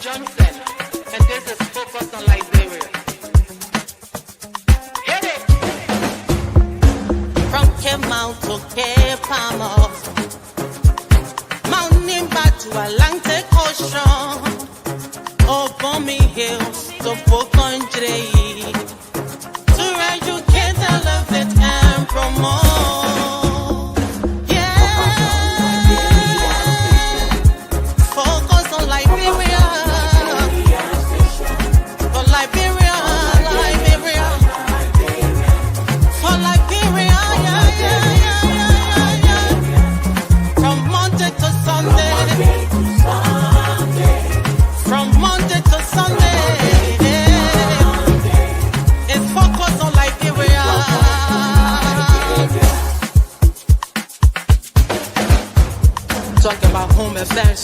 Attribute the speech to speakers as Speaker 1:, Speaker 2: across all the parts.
Speaker 1: Johnson, and this is Focus on Liberia. Hit it! From Cape Mount to Cape Palmer, Mount Nimba to Atlantic Ocean, Obomi Hills to Pokondre, to educate, elevate, and promote. Yeah, focus on Liberia. For Liberia, Liberia. For Liberia, yeah. From Monday to Sunday. From Monday to Sunday. It's focus on Liberia. Talk about home affairs.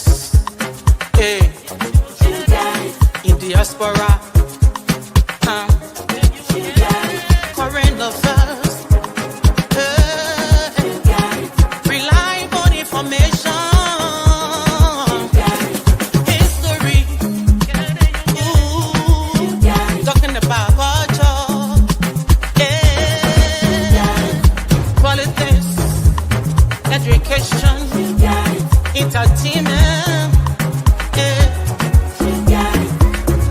Speaker 1: Hey. In diaspora. Current affairs. Reliable information. History. Talking about culture. Politics. Education. Entertainment.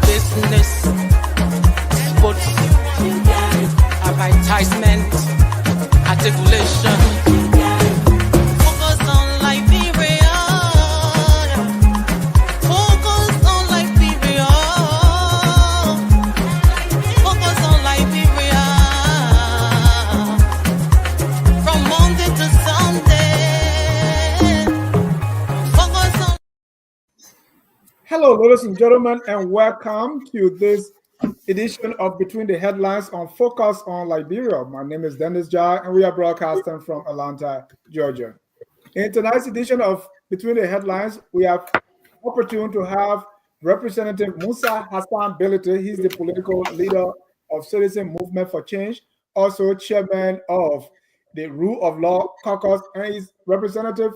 Speaker 1: Business. Sports. Advertisement. Articulation. Focus on Liberia. Focus on Liberia. Focus on Liberia. From Monday to Sunday. Focus on.
Speaker 2: Hello, ladies and gentlemen, and welcome to this edition of Between the Headlines on Focus on Liberia. My name is Dennis Jai, and we are broadcasting from Atlanta, Georgia. In tonight's edition of Between the Headlines, we have opportunity to have Representative Musa Hassan Bility. He's the political leader of Citizen Movement for Change, also chairman of the Rule of Law Caucus, and he's representing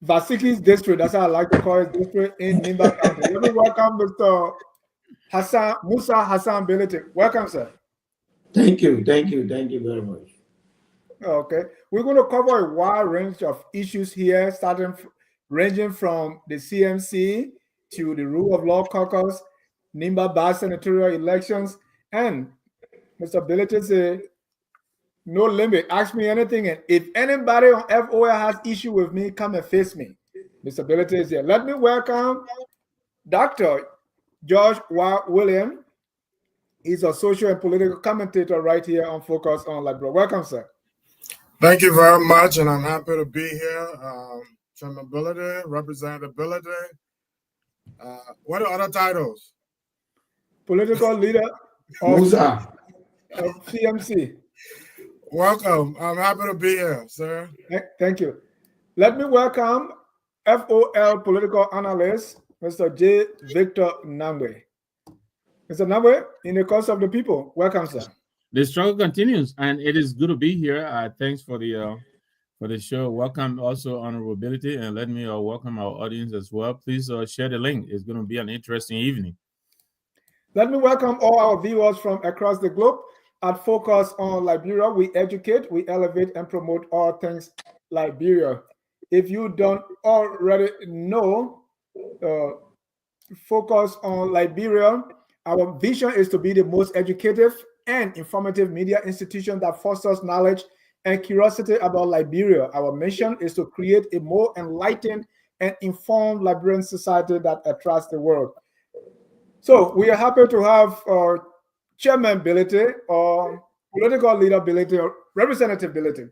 Speaker 2: Vasiki's district. That's how I like to call his district in Nimba County. Let me welcome Mr. Musa Hassan Bility. Welcome, sir.
Speaker 3: Thank you very much.
Speaker 2: Okay, we're going to cover a wide range of issues here, ranging from the CMC to the Rule of Law Caucus, Nimba senatorial elections, and Mr. Bility said, no limit. Ask me anything, and if anybody on FOL has issue with me, come and face me. Mr. Bility is here. Let me welcome Dr. George Y. William. He's a social and political commentator right here on Focus on Liberia. Welcome, sir.
Speaker 4: Thank you very much, and I'm happy to be here. Chairman Bility, Representative Bility. What are other titles?
Speaker 2: Political leader of CMC.
Speaker 4: Welcome. I'm happy to be here, sir.
Speaker 2: Thank you. Let me welcome FOL political analyst, Mr. J. Victor Nangwe. Mr. Nangwe, in the cause of the people, welcome, sir.
Speaker 5: The struggle continues, and it is good to be here. Thanks for the show. Welcome also Honorable Bility, and let me welcome our audience as well. Please share the link. It's going to be an interesting evening.
Speaker 2: Let me welcome all our viewers from across the globe. At Focus on Liberia, we educate, we elevate, and promote all things Liberia. If you don't already know, Focus on Liberia, our vision is to be the most educative and informative media institution that fosters knowledge and curiosity about Liberia. Our mission is to create a more enlightened and informed Liberian society that attracts the world. So we are happy to have Chairman Bility, or political leader Bility, or Representative Bility.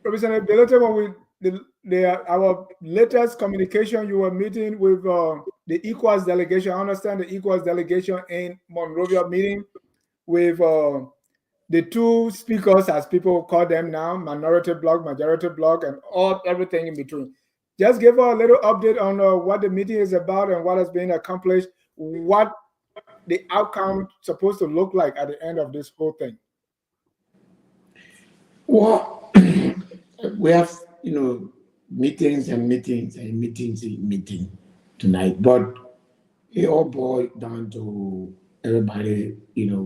Speaker 2: Representative Bility, when our latest communication, you were meeting with the ECOWAS delegation. I understand the ECOWAS delegation in Monrovia meeting with the two speakers, as people call them now, minority bloc, majority bloc, and everything in between. Just give a little update on what the meeting is about and what has been accomplished, what the outcome supposed to look like at the end of this whole thing.
Speaker 3: Well, we have, meetings and meetings and meetings and meeting tonight, but it all boiled down to everybody,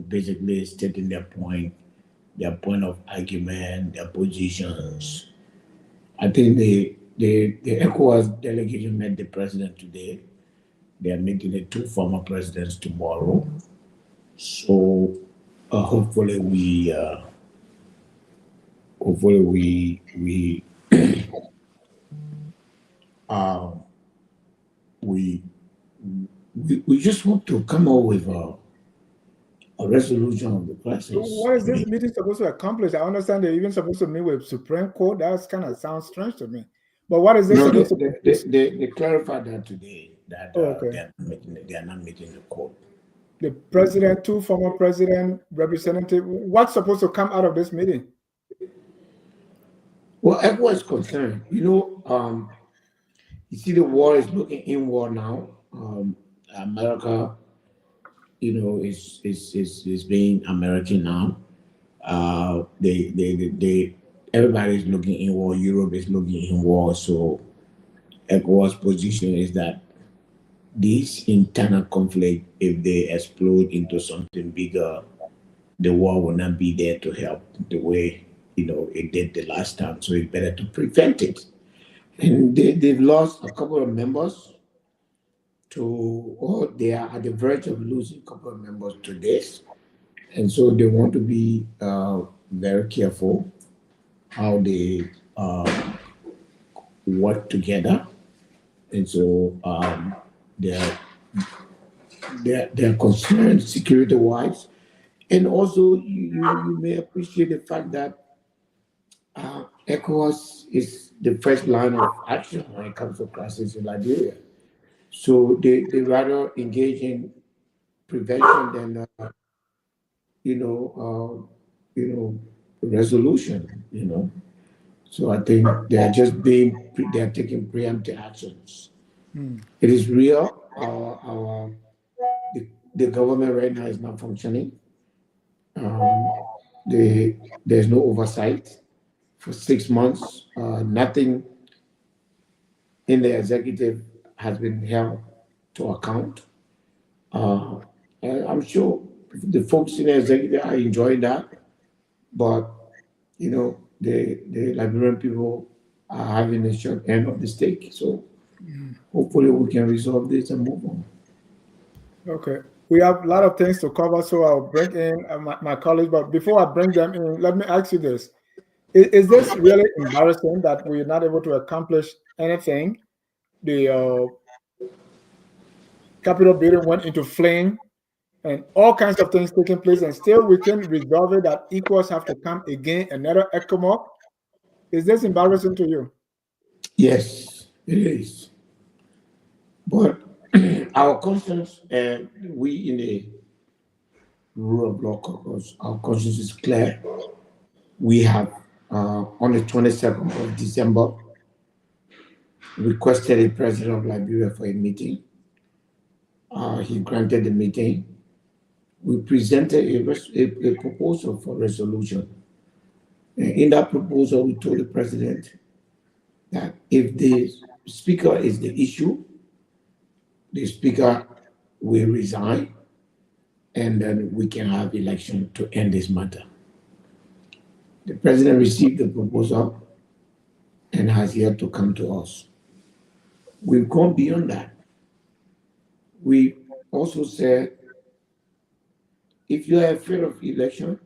Speaker 3: basically stating their point of argument, their positions. I think the ECOWAS delegation met the president today. They are meeting the two former presidents tomorrow. So hopefully uh, we we just want to come up with a resolution of the crisis.
Speaker 2: So what is this meeting supposed to accomplish? I understand they're even supposed to meet with Supreme Court. That kind of sounds strange to me. But what is this
Speaker 3: No,
Speaker 2: supposed to be?
Speaker 3: they clarified that today that
Speaker 2: Okay.
Speaker 3: they are not meeting the court.
Speaker 2: The president, two former president, representative. What's supposed to come out of this meeting?
Speaker 3: Well, everyone is concerned. You see, the war is looking inward now. America, is being American now. Everybody is looking inward. Europe is looking inward. So, ECOWAS' position is that this internal conflict, if they explode into something bigger, the war will not be there to help the way it did the last time. So it's better to prevent it. And they've lost a couple of members or they are at the verge of losing a couple of members to this. And so they want to be very careful how they work together. And so they're concerned security-wise. And also, you may appreciate the fact that ECOWAS is the first line of action when it comes to crisis in Liberia. So they rather engage in prevention than resolution. So I think they are taking preemptive actions. It is real. The government right now is not functioning. There's no oversight for 6 months. Nothing in the executive has been held to account. I'm sure the folks in the executive are enjoying that, but the Liberian people are having a short end of the stick. So hopefully we can resolve this and move on.
Speaker 2: Okay. We have a lot of things to cover, so I'll bring in my colleagues. But before I bring them in, let me ask you this. Is this really embarrassing that we're not able to accomplish anything? The Capitol building went into flame and all kinds of things taking place, and still we can resolve it that ECOWAS have to come again, another ECOMOC. Is this embarrassing to you?
Speaker 3: Yes, it is. But our conscience, we in the Rule of Law Caucus, our conscience is clear. We have, on the 22nd of December, requested the president of Liberia for a meeting. He granted the meeting. We presented a proposal for resolution. And in that proposal, we told the president that if the speaker is the issue, the speaker will resign, and then we can have election to end this matter. The president received the proposal and has yet to come to us. We've gone beyond that. We also said, if you are afraid of election,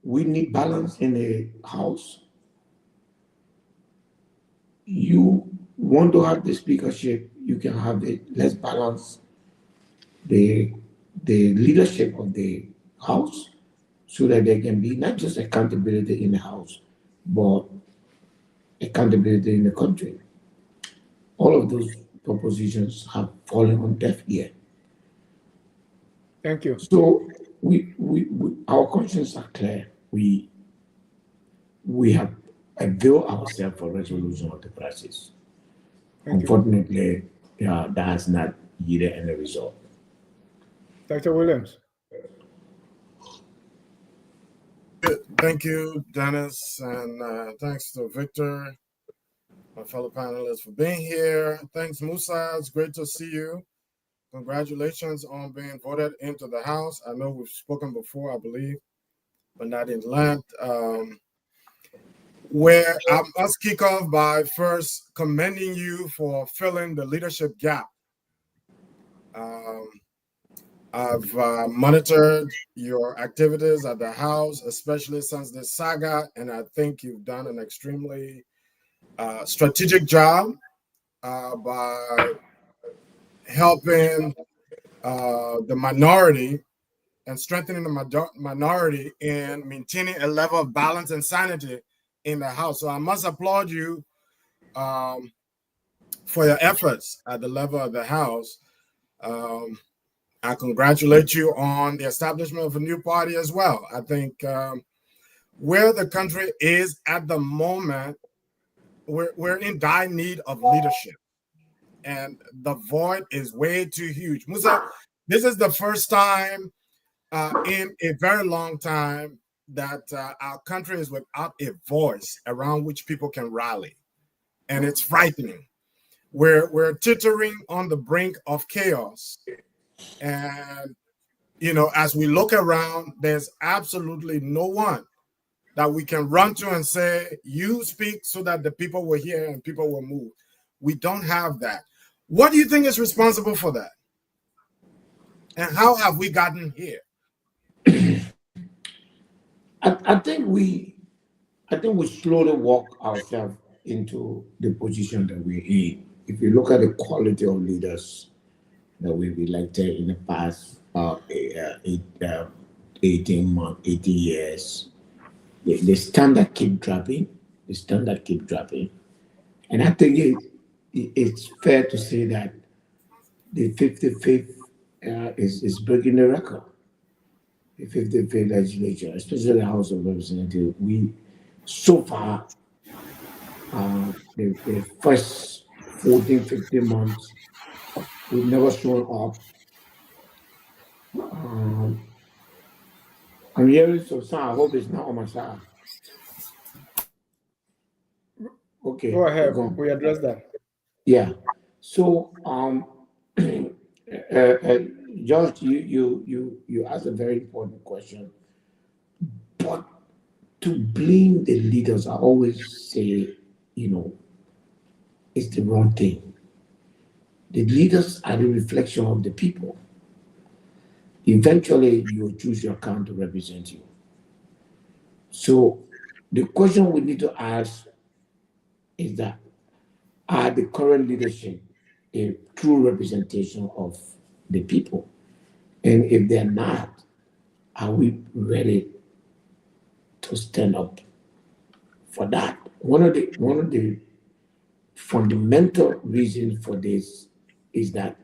Speaker 3: we need balance in the House. You want to have the speakership, you can have it. Let's balance the leadership of the House so that there can be not just accountability in the House, but accountability in the country. All of those propositions have fallen on deaf ear.
Speaker 2: Thank you.
Speaker 3: So we our consciences are clear. We have availed ourselves for resolution of the crisis. Unfortunately, that has not yielded any result.
Speaker 2: Dr. Williams.
Speaker 4: Thank you, Dennis, and thanks to Victor my fellow panelists for being here. Thanks, Musa. It's great to see you. Congratulations on being voted into the House. I know we've spoken before, I believe, but not in length. Where I must kick off by first commending you for filling the leadership gap. I've monitored your activities at the House, especially since this saga, and I think you've done an extremely strategic job by helping the minority and strengthening the minority and maintaining a level of balance and sanity in the House. So I must applaud you for your efforts at the level of the House. I congratulate you on the establishment of a new party as well. I think where the country is at the moment, we're in dire need of leadership. And the void is way too huge. Musa, this is the first time in a very long time that our country is without a voice around which people can rally. And it's frightening. We're teetering on the brink of chaos. And, you know, as we look around, there's absolutely no one that we can run to and say, you speak so that the people will hear and people will move. We don't have that. What do you think is responsible for that? And how have we gotten here?
Speaker 3: I think we slowly walk ourselves into the position that we're in. If you look at the quality of leaders that we've elected in the past 18 months, 80 years, the standard keep dropping. The standard keep dropping. And I think it's fair to say that the 55th is breaking the record. The 55th legislature, especially the House of Representatives, we so far the first 14, 15 months, we've never shown up. I'm hearing some sound. I hope it's not on my side. Okay.
Speaker 2: Go ahead. We address that.
Speaker 3: Yeah. So, George, you asked a very important question. But to blame the leaders, I always say, you know, it's the wrong thing. The leaders are the reflection of the people. Eventually, you will choose your account to represent you. So, the question we need to ask is that, are the current leadership a true representation of the people? And if they're not, are we ready to stand up for that? One of the fundamental reasons for this is that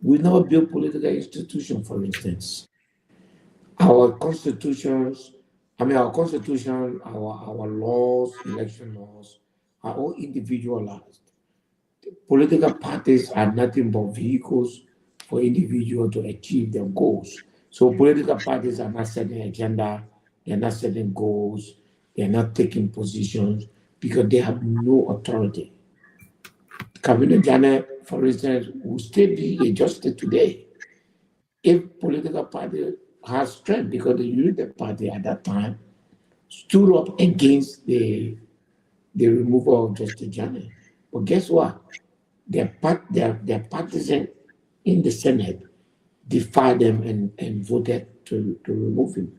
Speaker 3: we never build political institutions, for instance. Our constitution, our laws, election laws, are all individualized. Political parties are nothing but vehicles for individuals to achieve their goals. So political parties are not setting agenda, they're not setting goals, they're not taking positions because they have no authority. Kabila Jane, for instance, will still be a justice today if political party has strength, because the United Party at that time stood up against the removal of Justice Jane. But guess what? Their partisan in the Senate defied them and voted to remove him.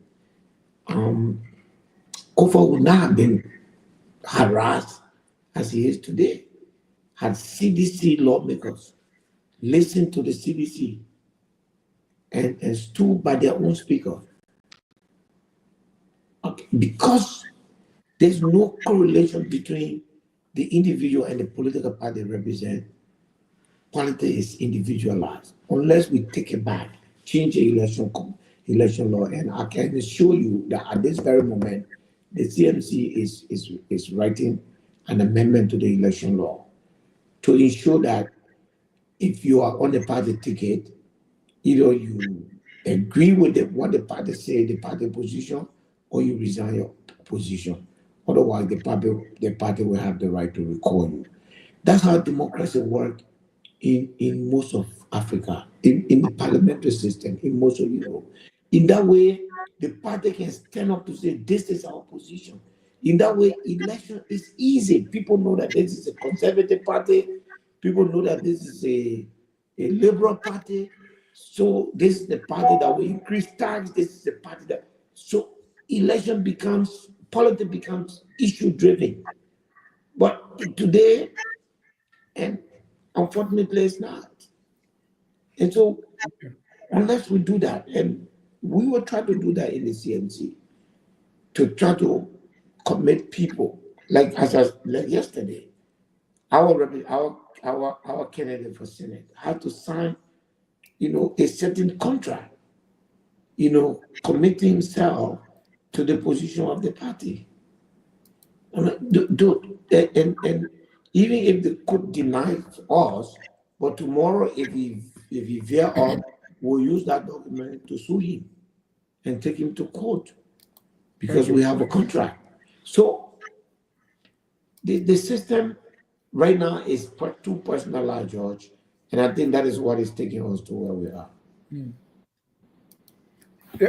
Speaker 3: Kofa would not have been harassed as he is today had CDC lawmakers listened to the CDC and stood by their own speaker. Okay. Because there's no correlation between the individual and the political party they represent. Politics is individualized. Unless we take it back, change the election law, and I can assure you that at this very moment, the CMC is writing an amendment to the election law to ensure that if you are on the party ticket, either you agree with what the party say, the party position, or you resign your position. Otherwise, the party will have the right to recall you. That's how democracy works in most of Africa, in the parliamentary system, in most of Europe. In that way, the party can stand up to say, this is our position. In that way, election is easy. People know that this is a conservative party. People know that this is a liberal party. So this is the party that will increase tax. This is the party that, so politics becomes issue driven. But today, and unfortunately, it's not. And so, unless we do that, and we will try to do that in the CMC, to try to commit people, like yesterday, our candidate for Senate had to sign, a certain contract, committing himself to the position of the party. I mean, and even if the court denies us, but tomorrow if he veer off, we'll use that document to sue him and take him to court because we have a contract. So the system right now is too personalized, George, and I think that is what is taking us to where we are.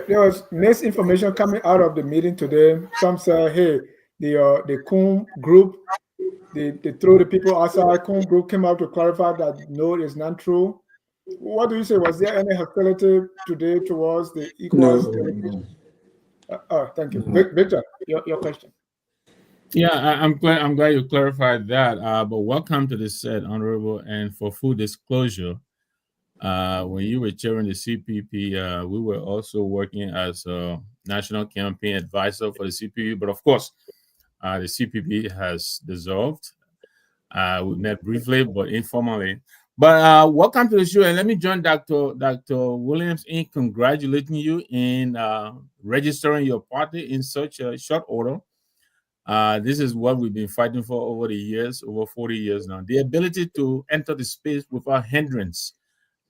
Speaker 2: There was misinformation coming out of the meeting today. Some say, hey, the Kun group, they throw the people outside. Kun group came out to clarify that no, it's not true. What do you say? Was there any hostility today towards the ECOWAS delegation? Thank you. Victor, your question.
Speaker 5: Yeah, I'm glad you clarified that. But welcome to the set, Honorable. And for full disclosure, when you were chairing the CPP, we were also working as a national campaign advisor for the CPP. But of course, the CPP has dissolved. We met briefly, but informally. But welcome to the show, and let me join Dr. Williams in congratulating you in registering your party in such a short order. This is what we've been fighting for over the years, over 40 years now. The ability to enter the space without hindrance.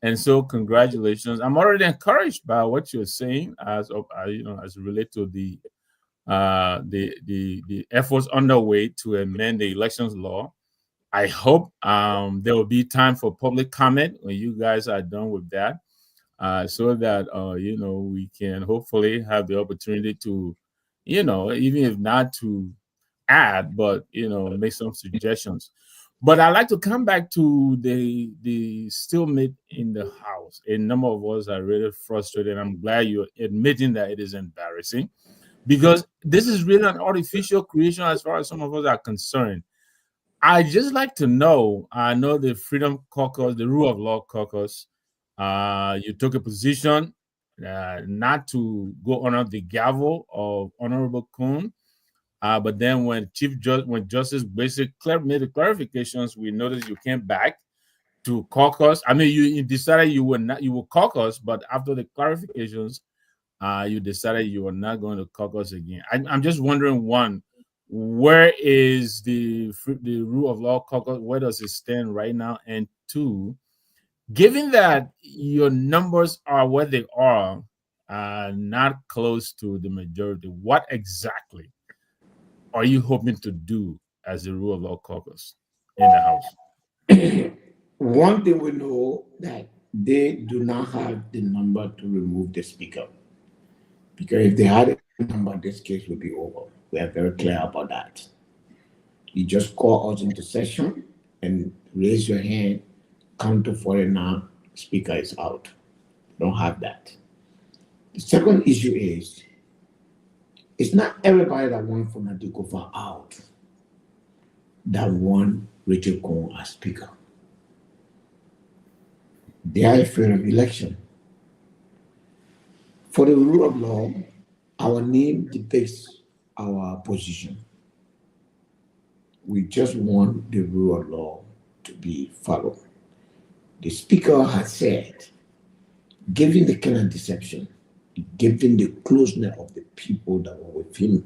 Speaker 5: And so, congratulations. I'm already encouraged by what you're saying as it relates to the efforts underway to amend the elections law. I hope there will be time for public comment when you guys are done with that, so that we can hopefully have the opportunity to, even if not to add, but make some suggestions. But I'd like to come back to the stalemate in the House. A number of us are really frustrated. I'm glad you're admitting that it is embarrassing, because this is really an artificial creation as far as some of us are concerned. I just like to know, I know the Freedom Caucus, the Rule of Law Caucus, you took a position not to go under the gavel of Honorable Kun, but then when Justice basically made the clarifications, we noticed you came back to caucus. I mean, you decided you will caucus, but after the clarifications, you decided you were not going to caucus again. I'm just wondering, one, where is the Rule of Law Caucus? Where does it stand right now? And two, given that your numbers are where they are, not close to the majority, what exactly are you hoping to do as the Rule of Law Caucus in the House?
Speaker 3: One thing we know, that they do not have the number to remove the speaker, because if they had a number, this case would be over. We are very clear about that. You just call us into session and raise your hand, count to 49, speaker is out. Don't have that. The second issue is, it's not everybody that wants Fonadikofa out that want Rachel Kun as speaker. They are afraid of election. For the rule of law, our name depicts our position. We just want the rule of law to be followed. The speaker has said, given the kind of deception, given the closeness of the people that were with him,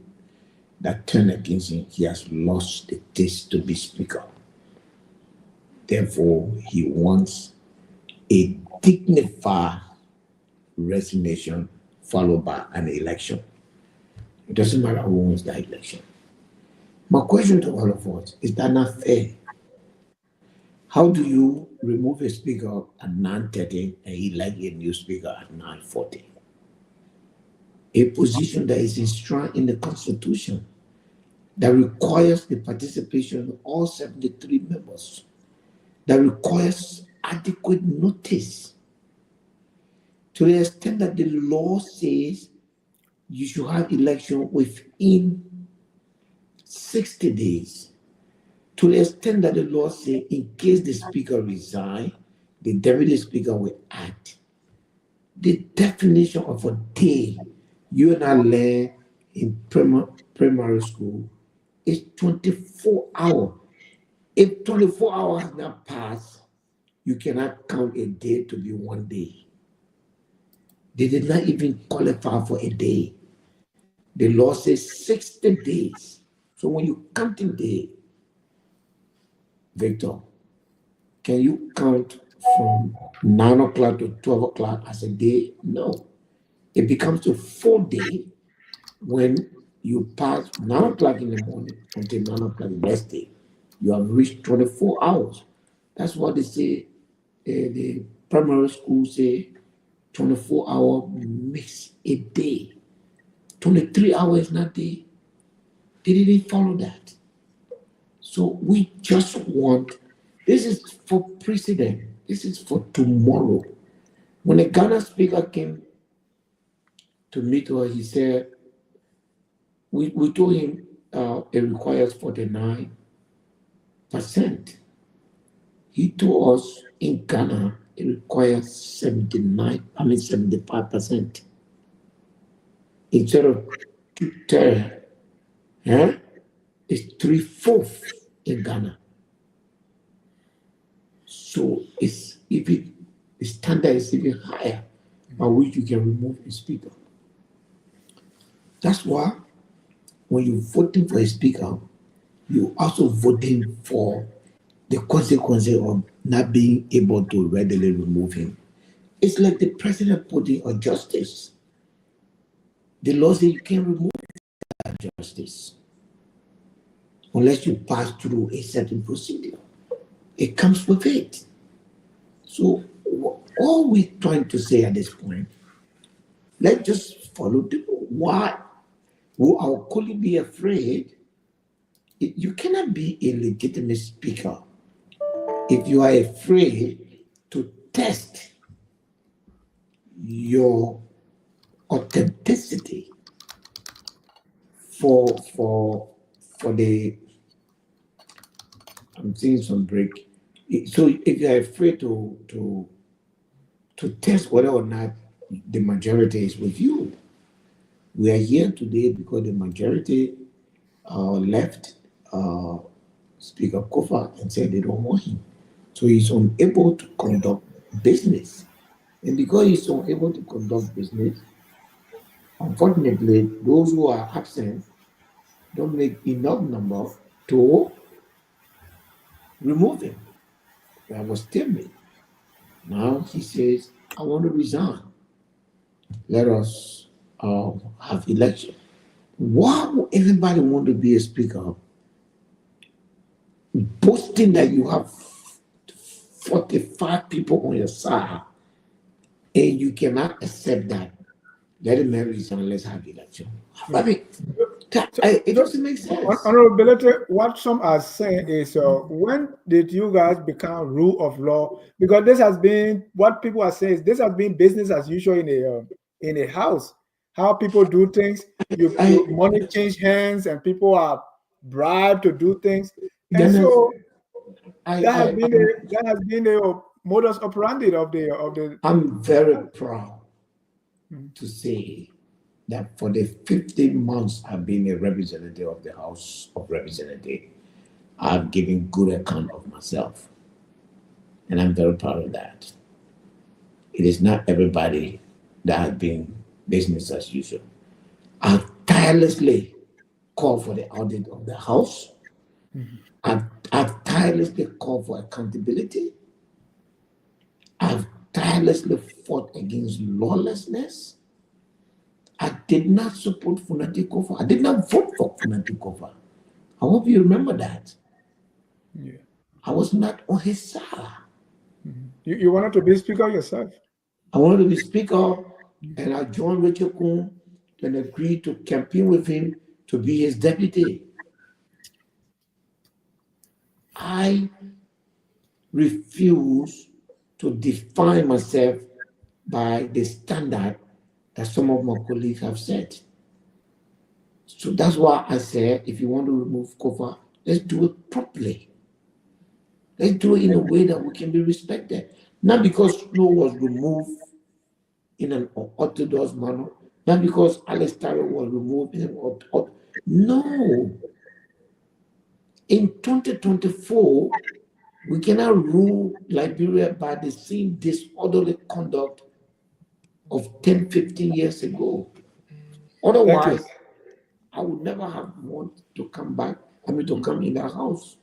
Speaker 3: that turned against him, he has lost the taste to be speaker. Therefore, he wants a dignified resignation followed by an election. It doesn't matter who wins that election. My question to all of us, is that not fair? How do you remove a speaker at 9:30 and elect a new speaker at 9:40? A position that is enshrined in the Constitution that requires the participation of all 73 members, that requires adequate notice, to the extent that the law says you should have election within 60 days, to the extent that the law says in case the speaker resigns, the deputy speaker will act. The definition of a day you and I learned in primary school is 24 hours. If 24 hours has not passed, you cannot count a day to be one day. They did not even qualify for a day. The law says 60 days. So when you count in day, Victor, can you count from 9 o'clock to 12 o'clock as a day? No. It becomes a full day when you pass 9 o'clock in the morning until 9 o'clock the next day. You have reached 24 hours. That's what they say. The primary school say 24 hours makes a day. 23 hours not day. They didn't follow that. So we just want, this is for precedent. This is for tomorrow. When a Ghana speaker came to meet us, he said, we told him it requires 49%. He told us in Ghana it requires 75%. Instead of 2/3, it's 3/4 in Ghana. So it's even the standard is even higher by which you can remove a speaker. That's why when you're voting for a speaker, you're also voting for the consequences of not being able to readily remove him. It's like the president putting on justice. The law says you can't remove that justice unless you pass through a certain procedure. It comes with it. So all we're trying to say at this point, let's just follow the law. Why will our colleague be afraid? You cannot be a legitimate speaker if you are afraid to test your authenticity for the, I'm seeing some break. So if you're afraid to test whether or not the majority is with you, we are here today because the majority left Speaker Kofa and said they don't want him. So he's unable to conduct business. And because he's unable to conduct business, unfortunately, those who are absent don't make enough number to remove him. That was stalemate. Now he says, I want to resign. Let us have election. Why would anybody want to be a speaker boasting that you have 45 people on your side and you cannot accept that? Let him resign, let's have election. I mean, it doesn't make sense.
Speaker 2: Honorability, what some are saying is, when did you guys become rule of law? Because this has been, what people are saying is this has been business as usual in a house. How people do things, money change hands and people are bribed to do things. And so that has been a modus operandi of the.
Speaker 3: I'm very proud to say that for the 15 months I've been a representative of the House of Representatives, I've given good account of myself. And I'm very proud of that. It is not everybody that has been business as usual. I've tirelessly called for the audit of the House. I've tirelessly called for accountability. I've tirelessly fought against lawlessness. I did not support Funati Kofa. I did not vote for Funati Kofa. I hope you remember that.
Speaker 2: Yeah.
Speaker 3: I was not on his side.
Speaker 2: You wanted to be speaker yourself?
Speaker 3: I wanted to be speaker, and I joined Richard Kuhn and agreed to campaign with him to be his deputy. I refuse to define myself by the standard that some of my colleagues have set. So that's why I said, if you want to remove cover, let's do it properly. Let's do it in a way that we can be respected. Not because Snow was removed in an orthodox manner, not because Alex Tarot was removed in an orthodox. No. In 2024, we cannot rule Liberia by the same disorderly conduct of 10, 15 years ago. Otherwise, I would never have wanted to come back, to come in that house.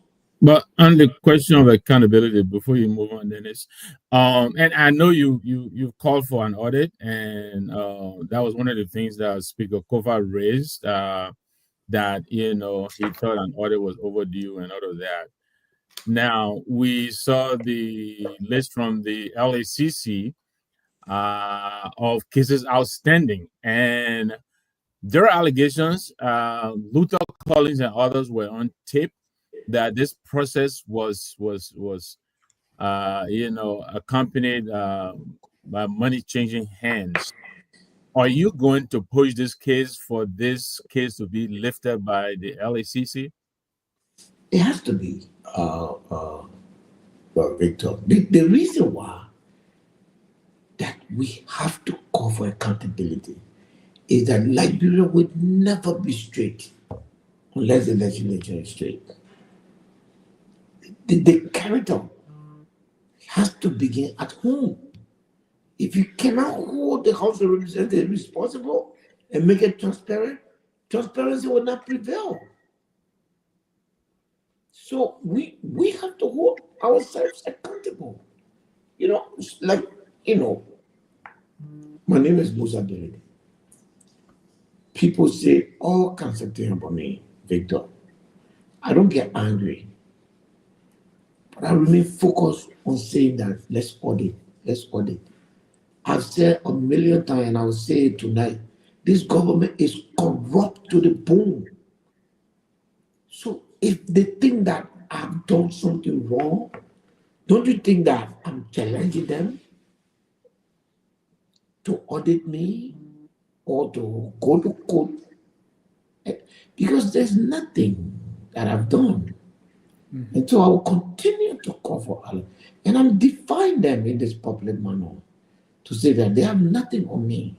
Speaker 5: But on the question of accountability, before you move on, Dennis, and I know you called for an audit, and that was one of the things that Speaker Kofa raised, that he thought an audit was overdue and all of that. Now we saw the list from the LACC of cases outstanding, and there are allegations. Luther Collins and others were on tape that this process was accompanied by money changing hands. Are you going to push this case for this case to be lifted by the LACC?
Speaker 3: It has to be, Victor. The reason why that we have to call for accountability is that Liberia would never be straight unless the legislature is straight. The character has to begin at home. If you cannot hold the House of Representatives responsible and make it transparent, transparency will not prevail. So we have to hold ourselves accountable. My name is Musa Bility. People say all kinds of things about me, Victor. I don't get angry. But I remain focused on saying that let's audit. I've said a million times, and I will say it tonight, this government is corrupt to the bone. So if they think that I've done something wrong, don't you think that I'm challenging them to audit me or to go to court? Because there's nothing that I've done. And so I will continue to call for Allah. And I'm defying them in this public manner to say that they have nothing on me.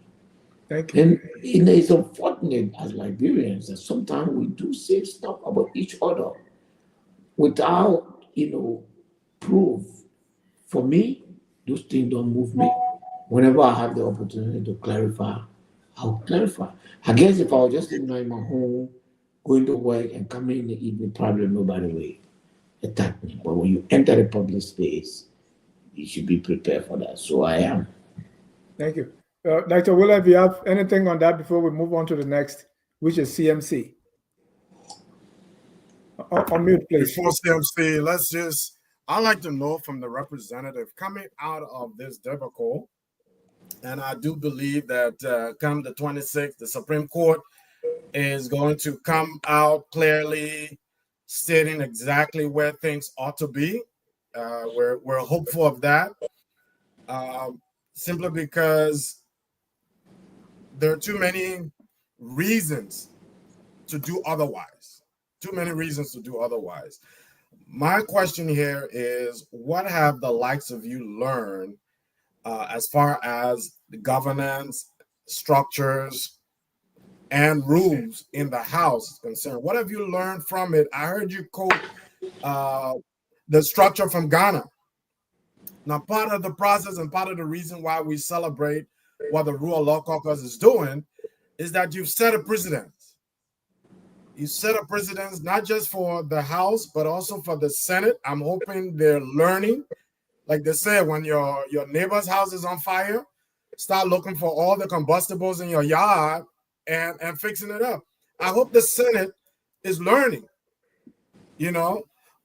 Speaker 2: Thank you.
Speaker 3: And it's unfortunate as Liberians that sometimes we do say stuff about each other without, proof. For me, those things don't move me. Whenever I have the opportunity to clarify, I'll clarify. I guess if I was just in my home, going to work and coming in the evening, probably nobody will attack me. But when you enter the public space, you should be prepared for that. So I am.
Speaker 2: Thank you. Dr. Willa, if you have anything on that before we move on to the next, which is CMC. On mute, please.
Speaker 4: Before CMC, I'd like to know from the representative coming out of this debacle, and I do believe that come the 26th, the Supreme Court is going to come out clearly stating exactly where things ought to be. We're hopeful of that, simply because there are too many reasons to do otherwise. My question here is, what have the likes of you learned as far as the governance, structures, and rules in the House is concerned? What have you learned from it? I heard you quote the structure from Ghana. Now, part of the process and part of the reason why we celebrate what the Rule of Law Caucus is doing is that you've set a precedent. You set a precedent not just for the House, but also for the Senate. I'm hoping they're learning. Like they say, when your neighbor's house is on fire, start looking for all the combustibles in your yard and fixing it up. I hope the Senate is learning.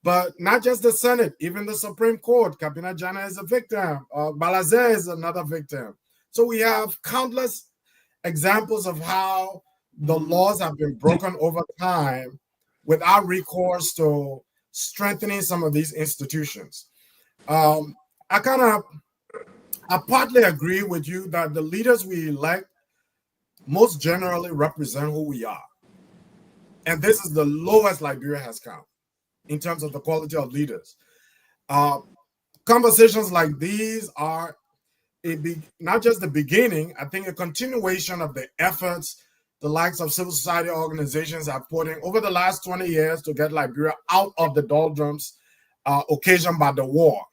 Speaker 4: But not just the Senate, even the Supreme Court. Kabina Jana is a victim. Balaze is another victim. So we have countless examples of how the laws have been broken over time without recourse to strengthening some of these institutions. I partly agree with you that the leaders we elect most generally represent who we are. And this is the lowest Liberia has come in terms of the quality of leaders. Conversations like these are not just the beginning, I think a continuation of the efforts the likes of civil society organizations have put in over the last 20 years to get Liberia out of the doldrums occasioned by the war.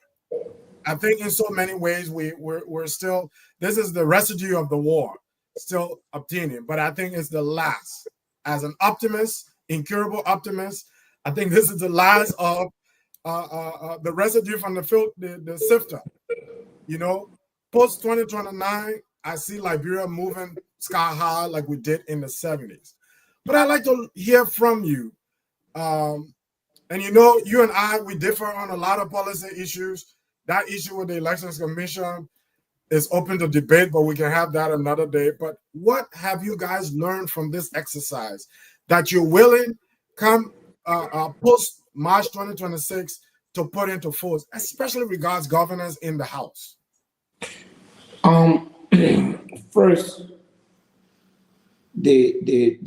Speaker 4: I think in so many ways we're still, this is the residue of the war still obtaining, but I think it's the last. As an optimist, incurable optimist, I think this is the last of the residue from the sifter. You know, post 2029, I see Liberia moving sky high like we did in the 70s. But I'd like to hear from you. And you know, you and I, we differ on a lot of policy issues. That issue with the Elections Commission is open to debate, but we can have that another day. But what have you guys learned from this exercise that you're willing, come post March 2026, to put into force, especially regards governance in the House?
Speaker 3: First, there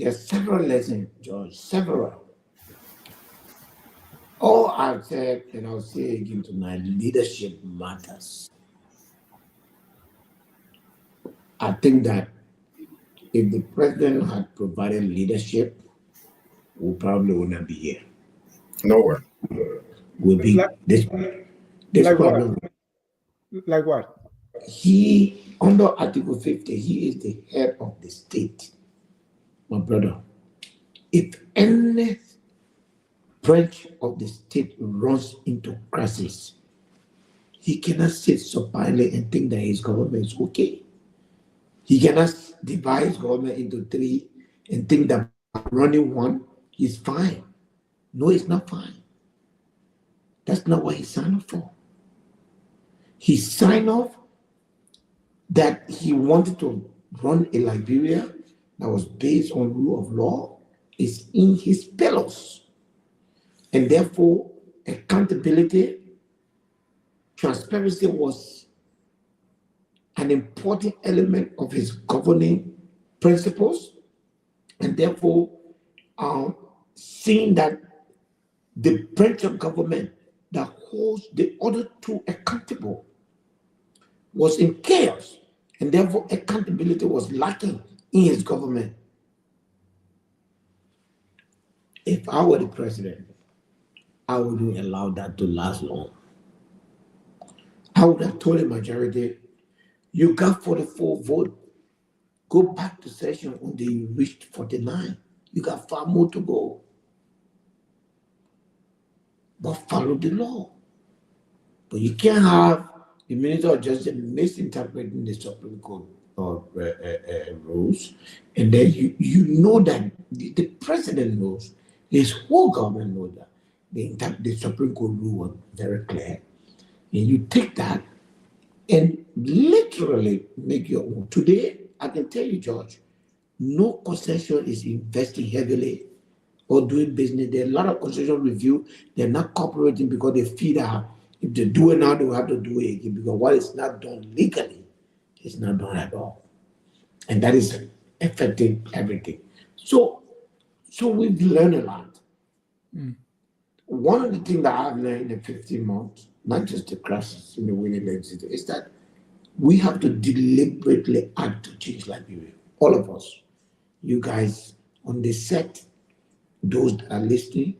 Speaker 3: are several lessons, George, several. All I've said, and I'll say again tonight, leadership matters. I think that if the president had provided leadership, we probably wouldn't be here.
Speaker 4: Nowhere.
Speaker 3: We'll be this
Speaker 2: like
Speaker 3: problem.
Speaker 2: What? Like what?
Speaker 3: He, under Article 50, he is the head of the state. My brother, if any branch of the state runs into crisis, he cannot sit supinely and think that his government is okay. He cannot divide his government into three and think that running one is fine. No, it's not fine. That's not what he signed up for. He signed off that he wanted to run a Liberia that was based on rule of law. Is in his pillars. And therefore, accountability, transparency was an important element of his governing principles. And therefore, seeing that the branch of government that holds the other two accountable was in chaos, and therefore accountability was lacking in his government. If I were the president, I wouldn't allow that to last long. I would have told the majority, you got 44 votes. Go back to session until you reached 49. You got 5 more to go. But follow the law. But you can't have the Minister of Justice misinterpreting the Supreme Court rules. And then you know that the president knows, his whole government knows that the Supreme Court rule was very clear. And you take that and literally make your own. Today, I can tell you, George, no concession is investing heavily or doing business. There are a lot of concession review. They're not cooperating because they feel that if they do it now, they will have to do it again, because what is not done legally is not done at all. And that is affecting everything. So we've learned a lot. One of the things that I've learned in the 15 months, not just the crisis in the winning exit, is that we have to deliberately act to change Liberia. All of us. You guys on the set, those that are listening,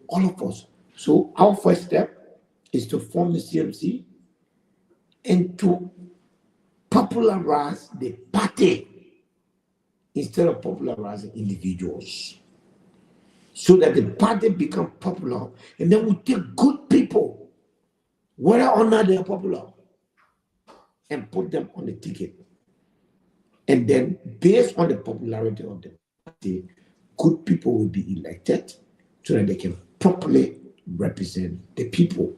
Speaker 3: all of us. So our first step is to form the CMC and to popularize the party instead of popularizing individuals, so that the party become popular, and then we take good people, whether or not they are popular, and put them on the ticket. And then based on the popularity of the party, good people will be elected so that they can properly represent the people.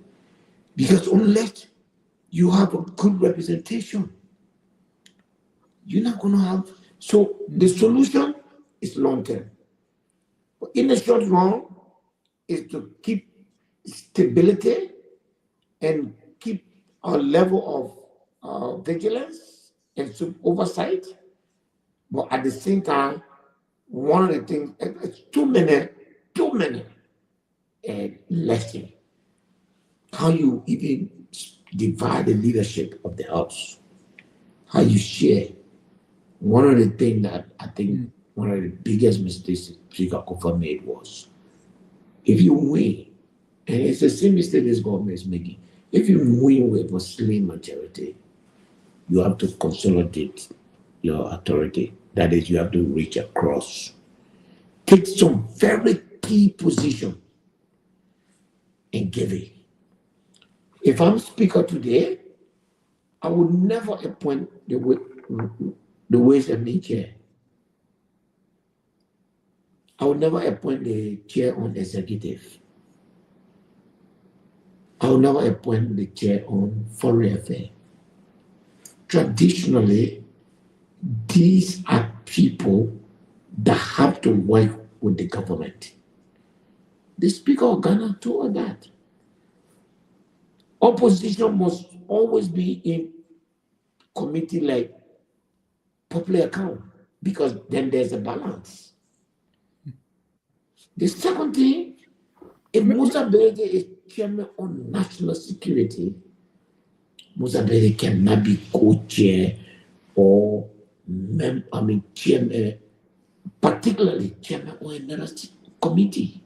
Speaker 3: Because unless you have a good representation, you're not going to have. So the solution is long term. But in the short run, is to keep stability and keep a level of vigilance and some oversight. But at the same time, one of the things, it's too many lessons. How you even divide the leadership of the house, how you share. One of the things that I think one of the biggest mistakes Speaker Kofa made was, if you win, and it's the same mistake this government is making, if you win with a slim majority, you have to consolidate your authority. That is, you have to reach across. Take some very key position and give it. If I'm speaker today, I would never appoint the Ways and Means chair. I would never appoint the chair on executive. I would never appoint the chair on foreign affairs. Traditionally, these are people that have to work with the government. The Speaker of Ghana told us that. Opposition must always be in committee like public account, because then there's a balance. The second thing, if Musa Bility is chairman on national security, Musa Bility cannot be co-chair or chairman, particularly chairman on another committee.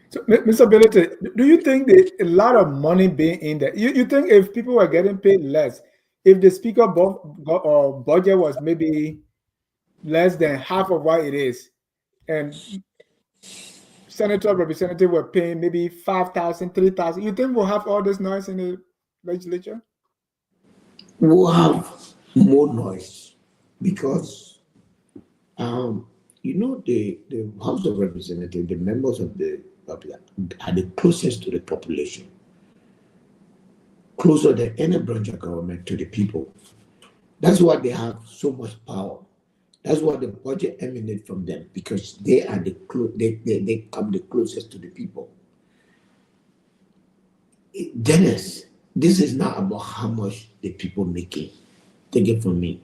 Speaker 2: So, Mr. Bility, do you think there's a lot of money being in there? You think if people were getting paid less, if the speaker budget was maybe less than half of what it is, and senator representative were paying maybe 5,000, 3,000, you think we'll have all this noise in the legislature?
Speaker 3: We'll have more noise because, the House of Representatives, the members of the public are the closest to the population, closer than any branch of government to the people. That's why they have so much power. That's why the budget emanates from them, because they are they come the closest to the people. Dennis, this is not about how much the people making. Take it from me.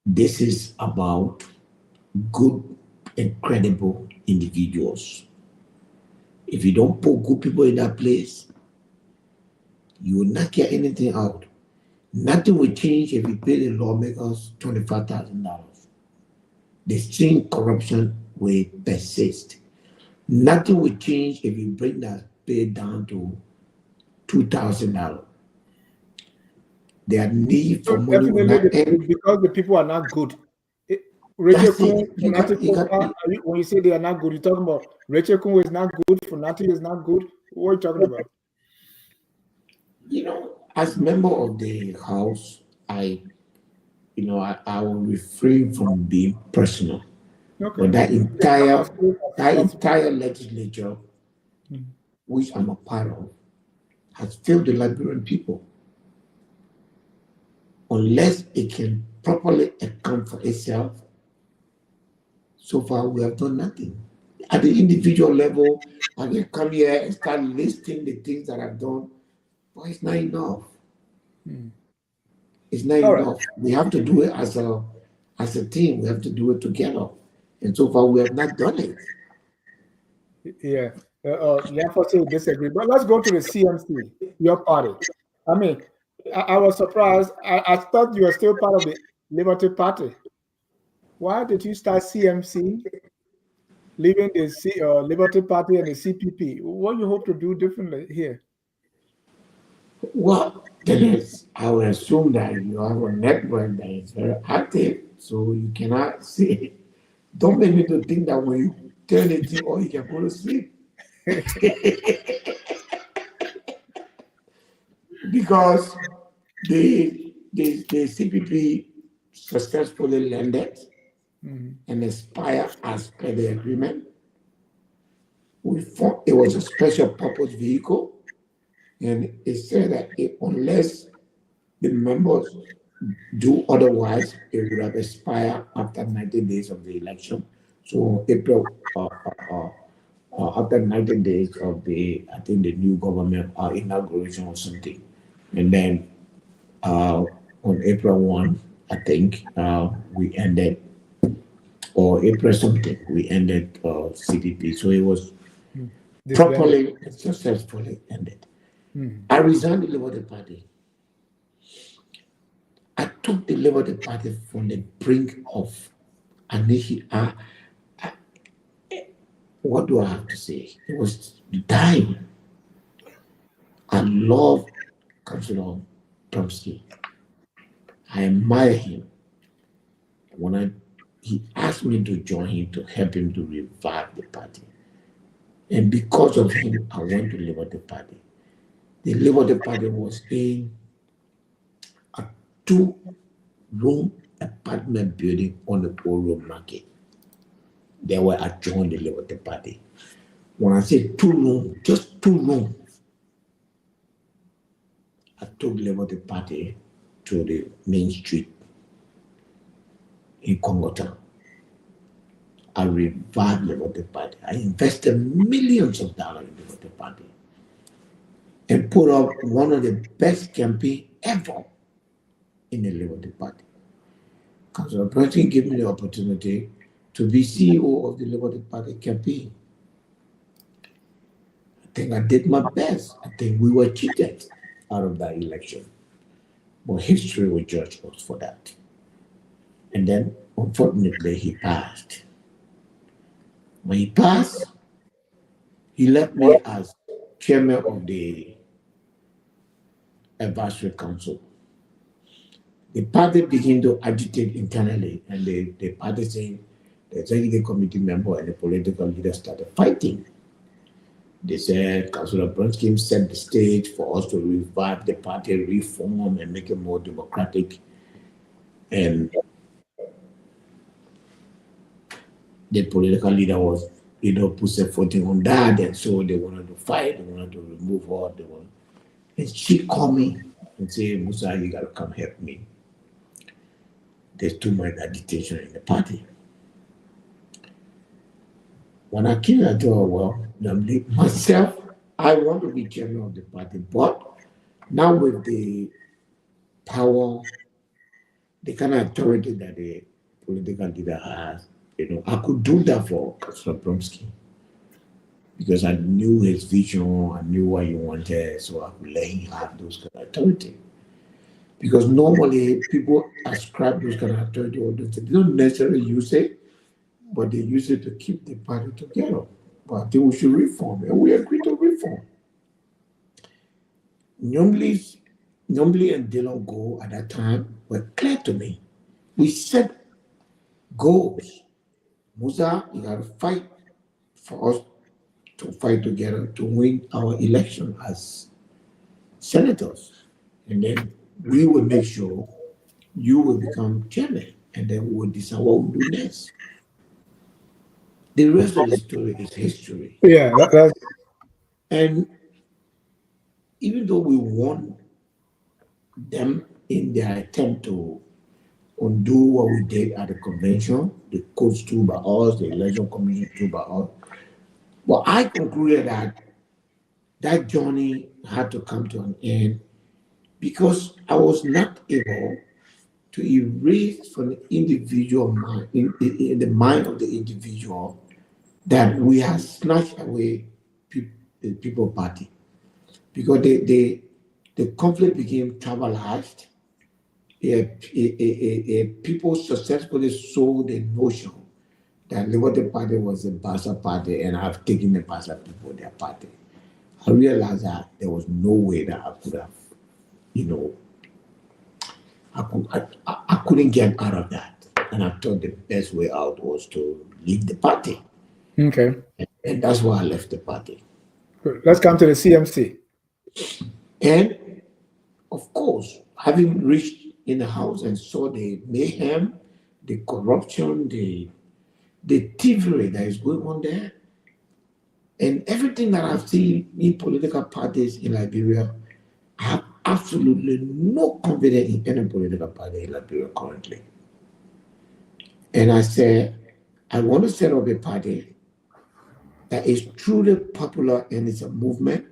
Speaker 3: This is about good and credible individuals. If you don't put good people in that place, you will not get anything out. Nothing will change if you pay the lawmakers $25,000. The same corruption will persist. Nothing will change if you bring that pay down to $2,000. Their need for money will not end.
Speaker 2: Because the people are not good. Rachel Kun, when you say they are not good, you're talking about Rachel Kun is not good, Funati is not good. What are you talking about?
Speaker 3: As member of the House, I will refrain from being personal. Okay. But that entire legislature, which I'm a part of, has failed the Liberian people. Unless it can properly account for itself, so far we have done nothing. At the individual level, I can come here and start listing the things that I've done, but it's not enough. It's not enough. Right. We have to do it as a team. We have to do it together. And so far, we have not done it.
Speaker 2: Yeah. Unfortunately, disagree. But let's go to the CMC, your party. I mean, I was surprised. I thought you were still part of the Liberty Party. Why did you start CMC, leaving the Liberty Party and the CPP? What do you hope to do differently here?
Speaker 3: Well, Dennis, I would assume that you have a network that is very active, so you cannot see. Don't make me to think that when you turn it to, you can go to sleep. Because the CPP successfully landed and expired as per the agreement. We found it was a special purpose vehicle, and it said that unless the members do otherwise, it would have expired after 90 days of the election. So April, after 90 days of I think the new government inauguration or something, and then on April 1, I think we ended, or April something, we ended CDP. So it was properly and successfully ended. I resigned the Liberty Party. I took the Liberty Party from the brink of Anishi. What do I have to say? It was dying. I love Councillor Bromsky. I admire him. He asked me to join him to help him to revive the party. And because of him, I went to Liberty Party. The Liberty Party was in a 2-room apartment building on the Old Market. That's where I joined the Liberty Party. When I say 2-room, just 2 rooms, I took Liberty Party to the main street in Congo Town. I revived Liberty Party. I invested millions of dollars in Liberty Party and put up one of the best campaigns ever in the Liberty Party. Councillor Bromsky gave me the opportunity to be CEO of the Liberty Party campaign. I think I did my best. I think we were cheated out of that election. But history will judge us for that. And then, unfortunately, he passed. When he passed, he left me as chairman of the advisory council. The party began to agitate internally, and the party saying the executive committee member and the political leader started fighting. They said Councillor Bromsky set the stage for us to revive the party, reform, and make it more democratic. And the political leader was, put their footing on that, and so they wanted to fight, they wanted to remove her. And she called me and said, Musa, you got to come help me. There's too much agitation in the party. When I came, I thought, well, myself, I want to be chairman of the party, but now with the power, the kind of authority that the political leader has, I could do that for Councillor Bromsky because I knew his vision, I knew what he wanted, so I could let him have those kind of authority. Because normally people ascribe those kind of authority, or they don't necessarily use it, but they use it to keep the party together. But I think we should reform, and we agree to reform. Normally and Dylan Go at that time were clear to me. We set goals. Musa, you got to fight for us to fight together to win our election as senators. And then we will make sure you will become chairman, and then we will decide what we'll do next. The rest of the story is history.
Speaker 2: Yeah, that's...
Speaker 3: And even though we won them in their attempt to undo what we did at the convention, the codes stood by us, the election commission stood by us, but I concluded that journey had to come to an end because I was not able to erase from the individual mind, in the mind of the individual, that we had snatched away the People Party. Because the conflict became tribalized. People successfully sold the notion that Liberty Party was a Bassa party, and I've taken the Bassa people their party. I realized that there was no way that I could have, I couldn't get out of that. And I thought the best way out was to leave the party.
Speaker 2: Okay.
Speaker 3: And that's why I left the party.
Speaker 2: Let's come to the CMC.
Speaker 3: And of course, having reached in the house and saw the mayhem, the corruption, the thievery that is going on there, And everything that I've seen in political parties in Liberia, I have absolutely no confidence in any political party in Liberia currently. And I said, I want to set up a party that is truly popular and it's a movement,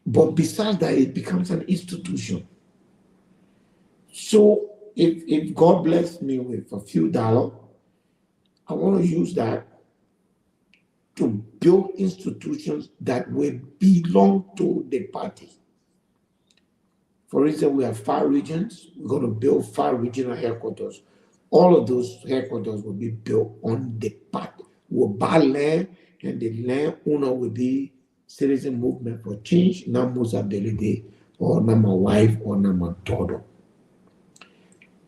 Speaker 3: but besides that, it becomes an institution. So if God bless me with a few dollars, I want to use that to build institutions that will belong to the party. For instance, we have 5 regions. We're going to build 5 regional headquarters. All of those headquarters will be built on the party. We'll buy land, and the land owner will be Citizen Movement for Change, not Musa Bility, or not my wife, or not my daughter.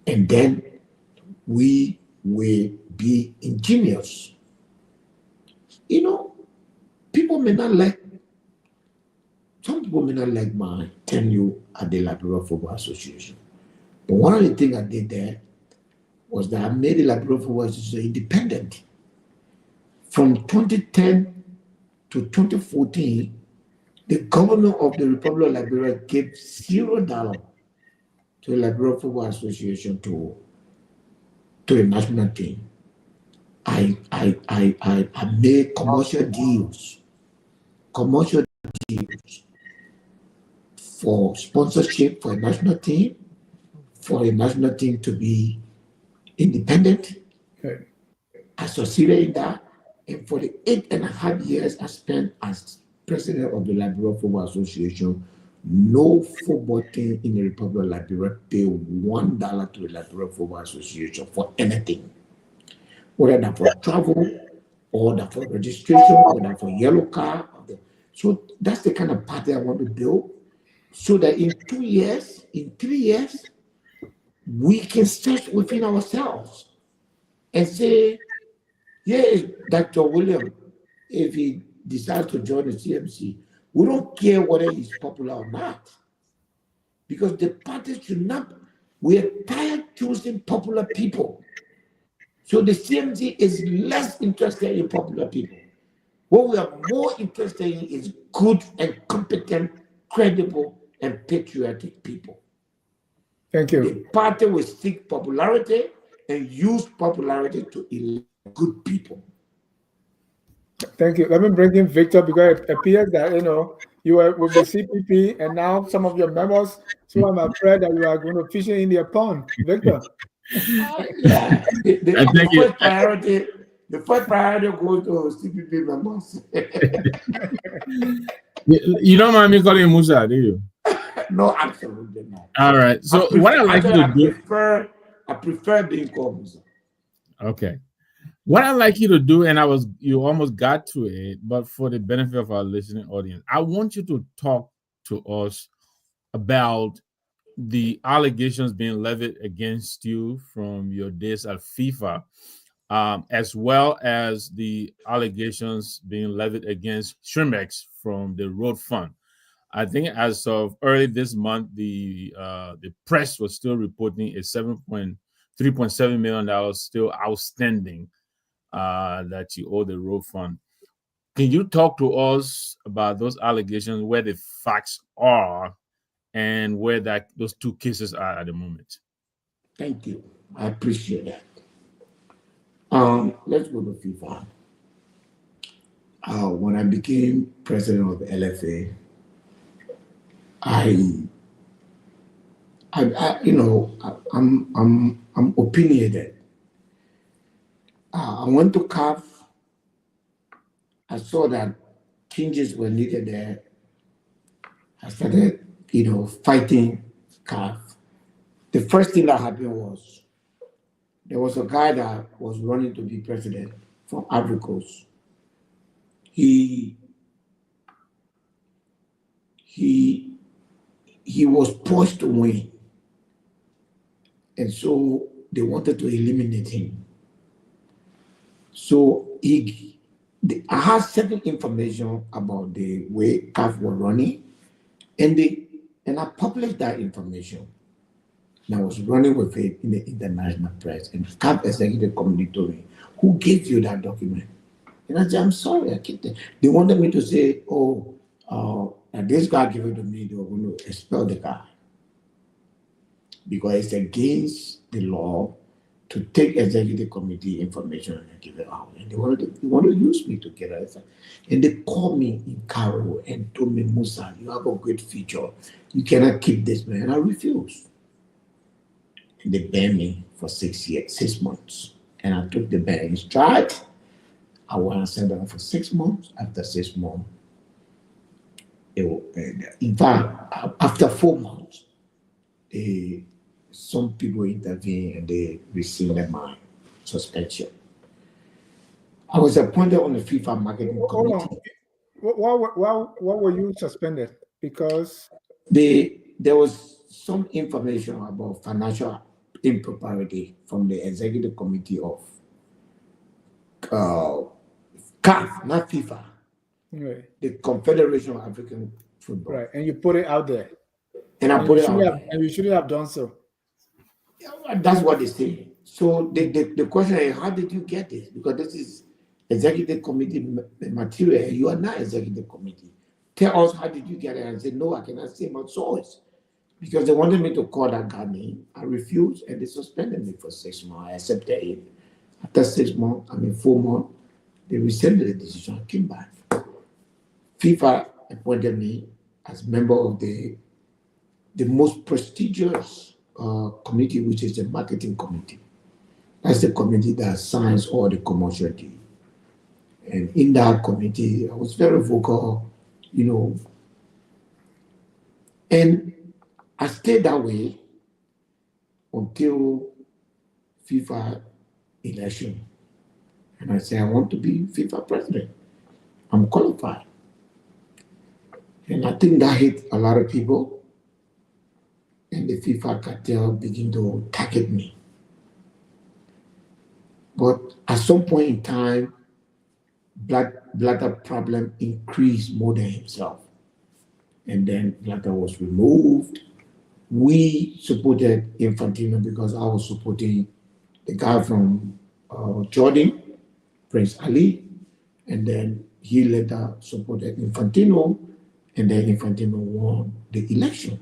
Speaker 3: And then we will be ingenious. You know, people may not like, some people may not like my tenure at the Liberia Football Association. But one of the things I did there was that I made the Liberia Football Association independent. From 2010 to 2014, the government of the Republic of Liberia gave $0 to the Liberia Football Association to the national team. I made commercial deals for sponsorship for a national team, for a national team to be independent.
Speaker 2: Okay.
Speaker 3: I succeeded in that. And for the 8.5 years I spent as president of the Liberia Football Association, no football team in the Republic of Liberia paid $1 to the Liberia Football Association for anything. Whether that for travel, or that for registration, or that for yellow card. So that's the kind of party I want to build, so that in 2 years, in 3 years, we can search within ourselves and say, yeah, Dr. William, if he decides to join the CMC, we don't care whether he's popular or not. Because the party should not, we are tired of choosing popular people. So the CMC is less interested in popular people. What we are more interested in is good and competent, credible, and patriotic people.
Speaker 2: Thank
Speaker 3: The
Speaker 2: you.
Speaker 3: party will seek popularity and use popularity to elect good people.
Speaker 2: Thank you. Let me bring in Victor, because it appears that you were with the CPP and now some of your members. So I'm afraid that you are going to fish in their pond. Victor.
Speaker 3: Yeah, the first priority goes to CPP members.
Speaker 5: You don't mind me calling you Musa, do you?
Speaker 3: No, absolutely not.
Speaker 5: All right. So what I'd like you to do,
Speaker 3: I prefer being called Musa.
Speaker 5: okay. What I'd like you to do, and you almost got to it, but for the benefit of our listening audience, I want you to talk to us about the allegations being levied against you from your days at FIFA, as well as the allegations being levied against Shrimex from the Road Fund. I think as of early this month, the press was still reporting a $3.7 million still outstanding that you owe the Road Fund. Can you talk to us about those allegations, where the facts are, and where those 2 cases are at the moment?
Speaker 3: Thank you. I appreciate that. Let's go to FIFA. When I became president of the LFA, I'm opinionated. I went to CAF. I saw that changes were needed there. I started, fighting CAF. The first thing that happened was there was a guy that was running to be president from Ivory Coast. He was poised to win, and so they wanted to eliminate him. So I had certain information about the way CAF were running, and I published that information. And I was running with it in the international press, and CAF executive committee told me, "Who gave you that document?" And I said, I'm sorry, I can't. They wanted me to say, oh, and this guy gave it to me, they were going to expel the guy. Because it's against the law to take executive committee information and give it out. And they wanted to use me to get it. And they called me in Cairo and told me, Musa, you have a great future. You cannot keep this man. And I refused. And they banned me for 6 months. And I took the ban in stride. I went and sat down for 6 months. After 6 months, in fact, after 4 months, some people intervened and they rescinded my suspension. I was appointed on the FIFA marketing committee.
Speaker 2: Why were you suspended? Because
Speaker 3: there was some information about financial impropriety from the executive committee of CAF, not FIFA,
Speaker 2: right.
Speaker 3: the Confederation of African Football.
Speaker 2: Right, and you put it out there.
Speaker 3: And I put it out there.
Speaker 2: And you shouldn't have done so.
Speaker 3: That's what they say. So the question is, how did you get this? Because this is executive committee material, and you are not executive committee. Tell us, how did you get it? And I said, no, I cannot say my source. Because they wanted me to call that guy name. I refused, and they suspended me for 6 months. I accepted it. After 4 months, they rescinded the decision. I came back. FIFA appointed me as member of the most prestigious committee, which is the marketing committee. That's the committee that signs all the commercial deals. And in that committee, I was very vocal, and I stayed that way until FIFA election. And I said, I want to be FIFA president. I'm qualified. And I think that hit a lot of people. And the FIFA cartel began to target me. But at some point in time, Blatter problem increased more than himself. And then Blatter was removed. We supported Infantino because I was supporting the guy from Jordan, Prince Ali, and then he later supported Infantino, and then Infantino won the election.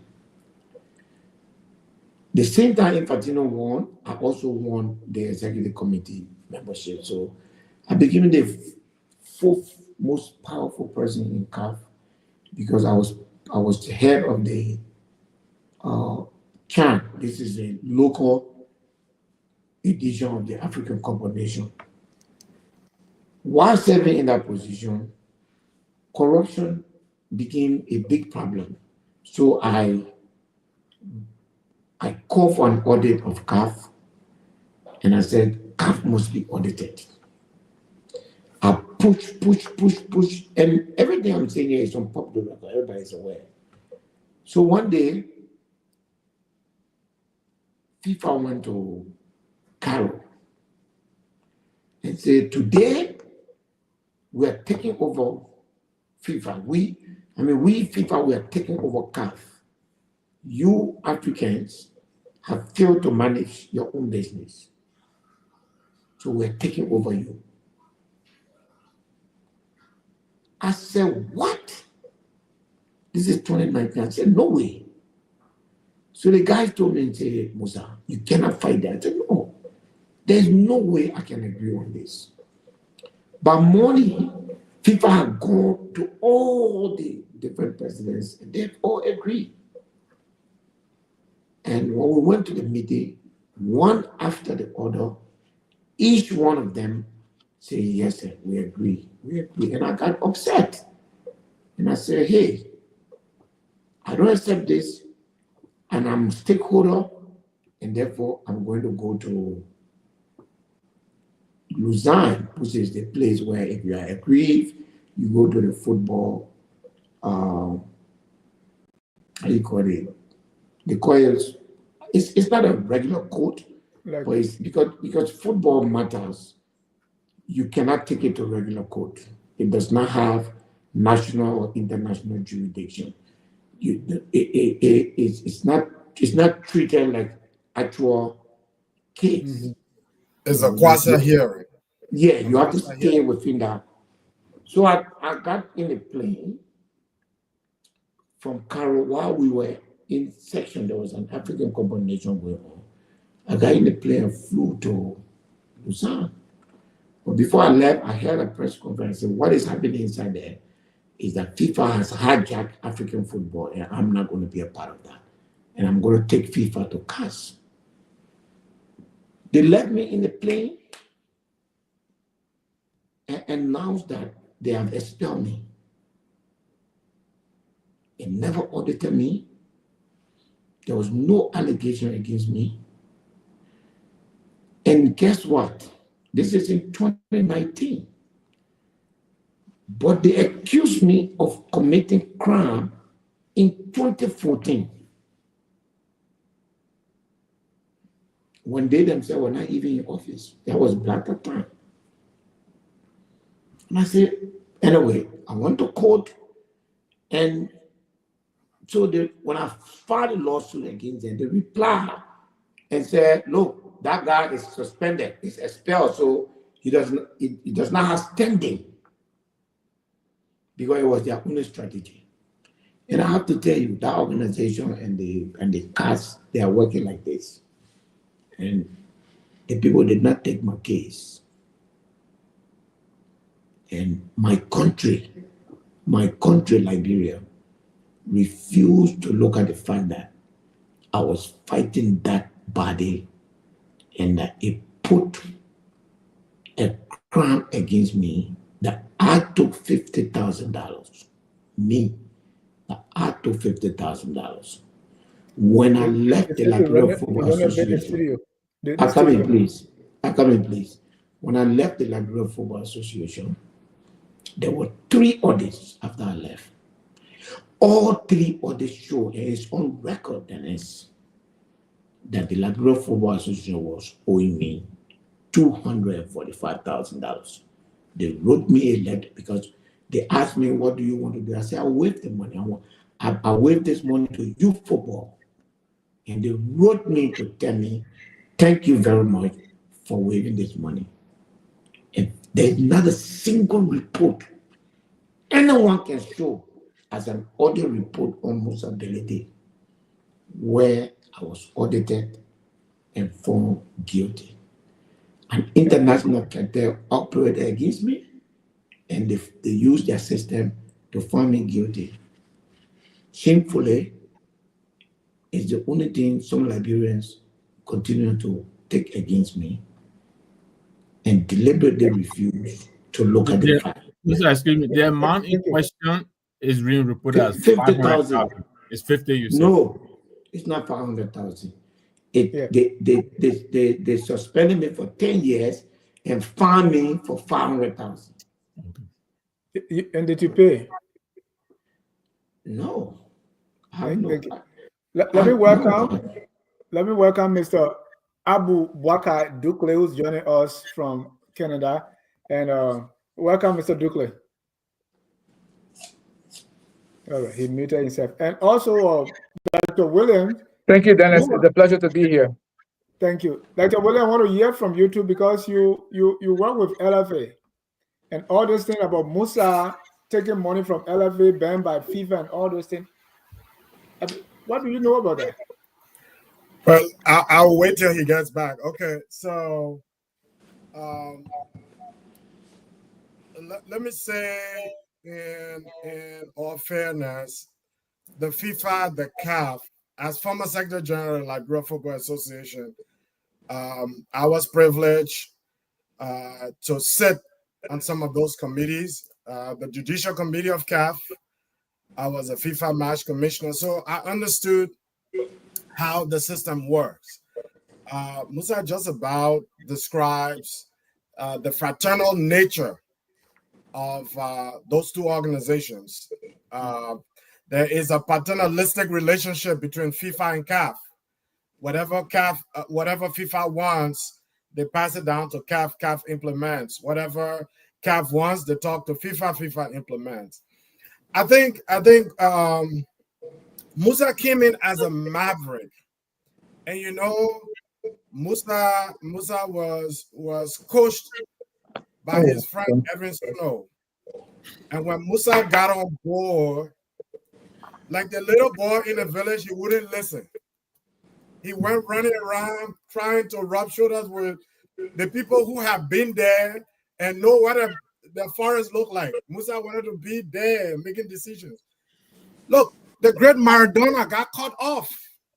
Speaker 3: The same time Infantino won, I also won the executive committee membership. So I became the fourth most powerful person in CAF because I was the head of the CAN. This is a local edition of the African Cup of Nations. While serving in that position, corruption became a big problem. So I called for an audit of CAF, and I said, CAF must be audited. I push, and everything I'm saying here is on public record. Everybody's aware. So one day, FIFA went to Cairo and said, today, we are taking over FIFA. We FIFA, we are taking over CAF. You Africans have failed to manage your own business. So we're taking over you. I said, what? This is 2019. I said, no way. So the guy told me, said, Musa, you cannot fight that. I said, no, there's no way I can agree on this. But morning, FIFA have gone to all the different presidents, and they've all agreed. And when we went to the meeting, one after the other, each one of them said, yes, sir, we agree. And I got upset. And I said, hey, I don't accept this, and I'm a stakeholder, and therefore I'm going to go to Lausanne, which is the place where if you are aggrieved, you go to the football, how do you call it? They call it, it's not a regular court, but it's because football matters, you cannot take it to regular court. It does not have national or international jurisdiction. It's not treated like actual case.
Speaker 4: It's a quasi hearing.
Speaker 3: Yeah, you have to stay within that So I got in a plane from Cairo while we were in section. There was an African combination going on. I got in the plane and flew to Busan. But before I left, I held a press conference and said, what is happening inside there is that FIFA has hijacked African football, and I'm not going to be a part of that. And I'm going to take FIFA to CAS. They left me in the plane and announced that they have expelled me. They never audited me. There was no allegation against me. And guess what? This is in 2019. But they accused me of committing crime in 2014. When they themselves were not even in office. That was black at time. And I said, anyway, I went to court. And so when I filed a lawsuit against them, they replied and said, look, that guy is suspended, he's expelled, so he does not have standing, because it was their only strategy. And I have to tell you, that organization and the CAS, they are working like this. And the people did not take my case. And my country, Liberia, refused to look at the fact that I was fighting that body and that it put a crime against me that I took $50,000. Me, that I took $50,000. When I left the Liberia Football Association, I come in, please. When I left the Liberia Football Association, there were 3 audits after I left. All 3 audits show, and it's on record, that the Liberia Football Association was owing me $245,000. They wrote me a letter because they asked me, what do you want to do? I said, I'll waive the money. I waive this money to youth football. And they wrote me to tell me, thank you very much for waiving this money. And there's not a single report anyone can show as an audit report on Musa Bility where I was audited and found guilty. An international cartel operated against me, and they used their system to find me guilty. Shamefully, it's the only thing some Liberians continue to take against me and deliberately refuse to look at the fact.
Speaker 5: Excuse me, the amount in question is being reported as
Speaker 3: 50,000.
Speaker 5: It's 50, you said?
Speaker 3: No, it's not 500,000. They suspended me for 10 years and fined me for 500,000.
Speaker 2: And did you pay?
Speaker 3: No.
Speaker 2: Let me welcome Mr. Abu Bakar Dukle, who's joining us from Canada. And welcome, Mr. Dukle. All right, he muted himself. And also, Dr. William.
Speaker 6: Thank you, Dennis. It's a pleasure to be here.
Speaker 2: Thank you. Dr. William, I want to hear from you too, because you work with LFA and all those things about Musa taking money from LFA, banned by FIFA and all those things. What do you know about that?
Speaker 4: Well, I'll wait till he gets back. Okay, so let me say, in all fairness, the FIFA, the CAF, as former Secretary General of Liberia Football Association, I was privileged to sit on some of those committees. The Judicial Committee of CAF, I was a FIFA match commissioner, so I understood how the system works. Musa just about describes the fraternal nature of those two organizations. There is a paternalistic relationship between FIFA and CAF. Whatever FIFA wants, they pass it down to CAF. CAF implements. Whatever CAF wants, they talk to FIFA. FIFA implements. I think Musa came in as a maverick, and you know, Musa was coached by his friend Evan Snow. And when Musa got on board, like the little boy in the village, he wouldn't listen. He went running around trying to rub shoulders with the people who have been there and know what the forest looked like. Musa wanted to be there making decisions. Look, the great Maradona got cut off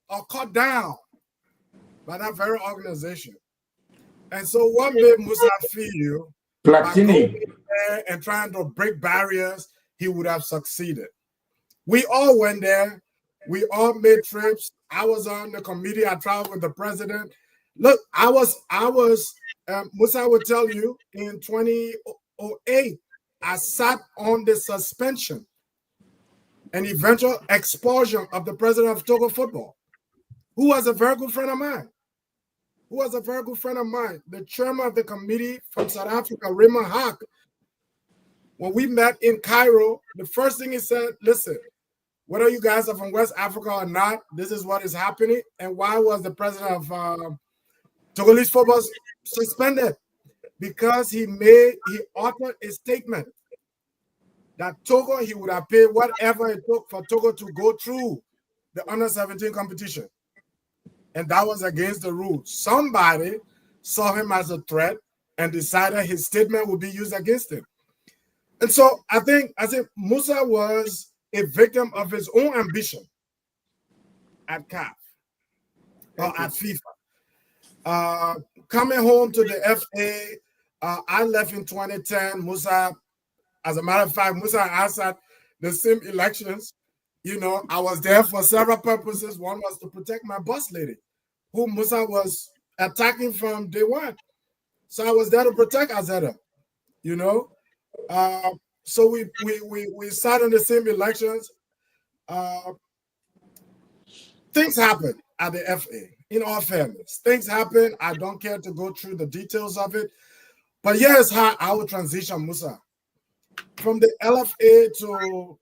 Speaker 4: or cut down by that very organization. And so what made Musa feel by going there and trying to break barriers, he would have succeeded. We all went there. We all made trips. I was on the committee. I traveled with the president. Look, Musa would tell you in 2008, I sat on the suspension and eventual expulsion of the president of Togo football, who was a very good friend of mine. The chairman of the committee from South Africa, Raymond Hack, when we met in Cairo, the first thing he said, listen, whether you guys are from West Africa or not, this is what is happening. And why was the president of Togolese football suspended? Because he authored a statement that Togo, he would have paid whatever it took for Togo to go through the under-17 competition. And that was against the rules. Somebody saw him as a threat and decided his statement would be used against him. And so I think Musa was a victim of his own ambition at CAF or at FIFA. Coming home to the FA, I left in 2010. Musa, as a matter of fact, Musa and I sat the same elections. You know, I was there for several purposes. One was to protect my boss lady, who Musa was attacking from day one. So I was there to protect Azeda, you know. So we sat in the same elections. Things happen at the FA, in all fairness. Things happen. I don't care to go through the details of it. But here's how I would transition Musa. From the LFA to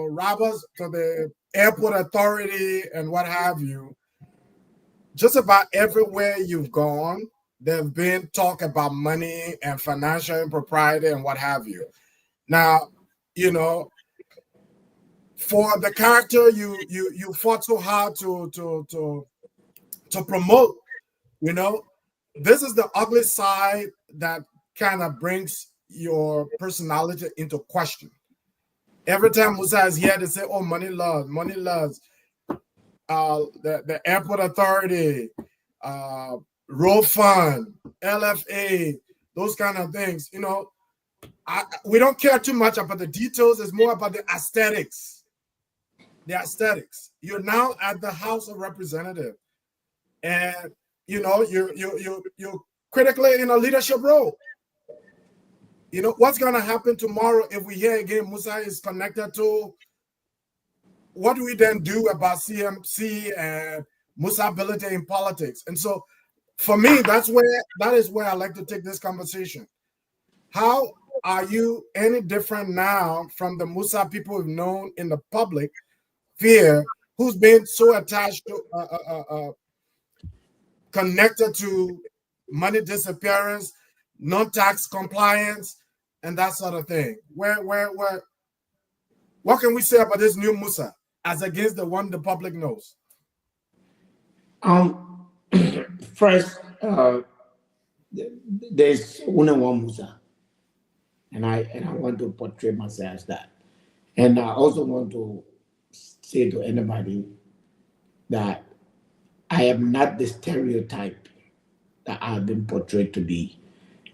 Speaker 4: robbers, to the airport authority and what have you, just about everywhere you've gone, there have been talk about money and financial impropriety and what have you. Now, you know, for the character you fought so hard to promote, you know, this is the ugly side that kind of brings your personality into question. Every time Musa is here, they say, oh, money loves. The airport authority, road fund, LFA, those kind of things, you know. We don't care too much about the details. It's more about the aesthetics. The aesthetics. You're now at the House of Representatives, and you know you're critically in a leadership role. You know what's going to happen tomorrow if we hear again Musa is connected to? What do we then do about CMC and Musa Bility in politics? And so, for me, that is where I like to take this conversation. How are you any different now from the Musa people we've known in the public sphere, who's been so attached to, connected to money disappearance, non-tax compliance, and that sort of thing? What can we say about this new Musa as against the one the public knows?
Speaker 3: First, there's only one Musa, and I want to portray myself as that. And I also want to say to anybody that I am not the stereotype that I've been portrayed to be.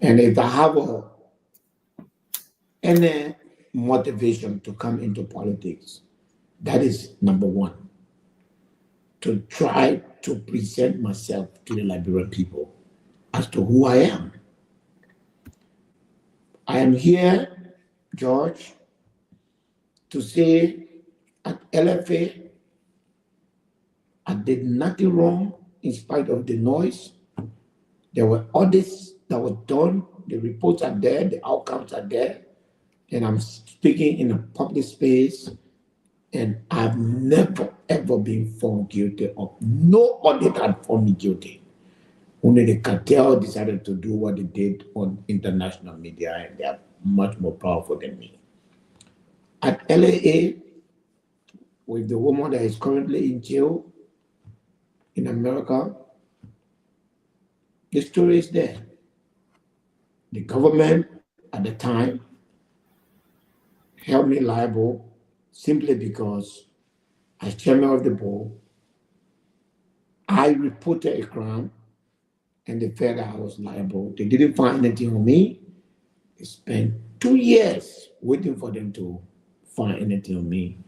Speaker 3: And if I have any motivation to come into politics, that is number one, to try to present myself to the Liberian people as to who I am. I am here, George, to say at LFA, I did nothing wrong in spite of the noise. There were audits that were done, the reports are there, the outcomes are there, and I'm speaking in a public space, and I've never, ever been found guilty of, no audit had found me guilty. Only the cartel decided to do what they did on international media, and they have much more powerful than me. At LAA, with the woman that is currently in jail in America, the story is there. The government at the time held me liable simply because, as chairman of the board, I reported a crime and they felt that I was liable. They didn't find anything on me. They spent 2 years waiting for them to find anything on me.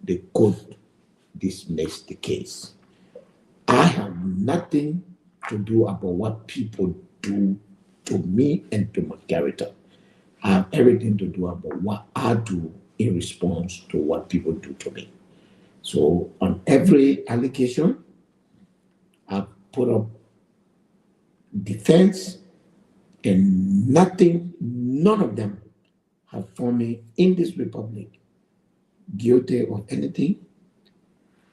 Speaker 3: The court dismissed the case. I have nothing to do about what people do to me and to my character. I have everything to do about what I do in response to what people do to me. So on every allegation, I put up defense, and none of them have found me in this republic guilty of anything.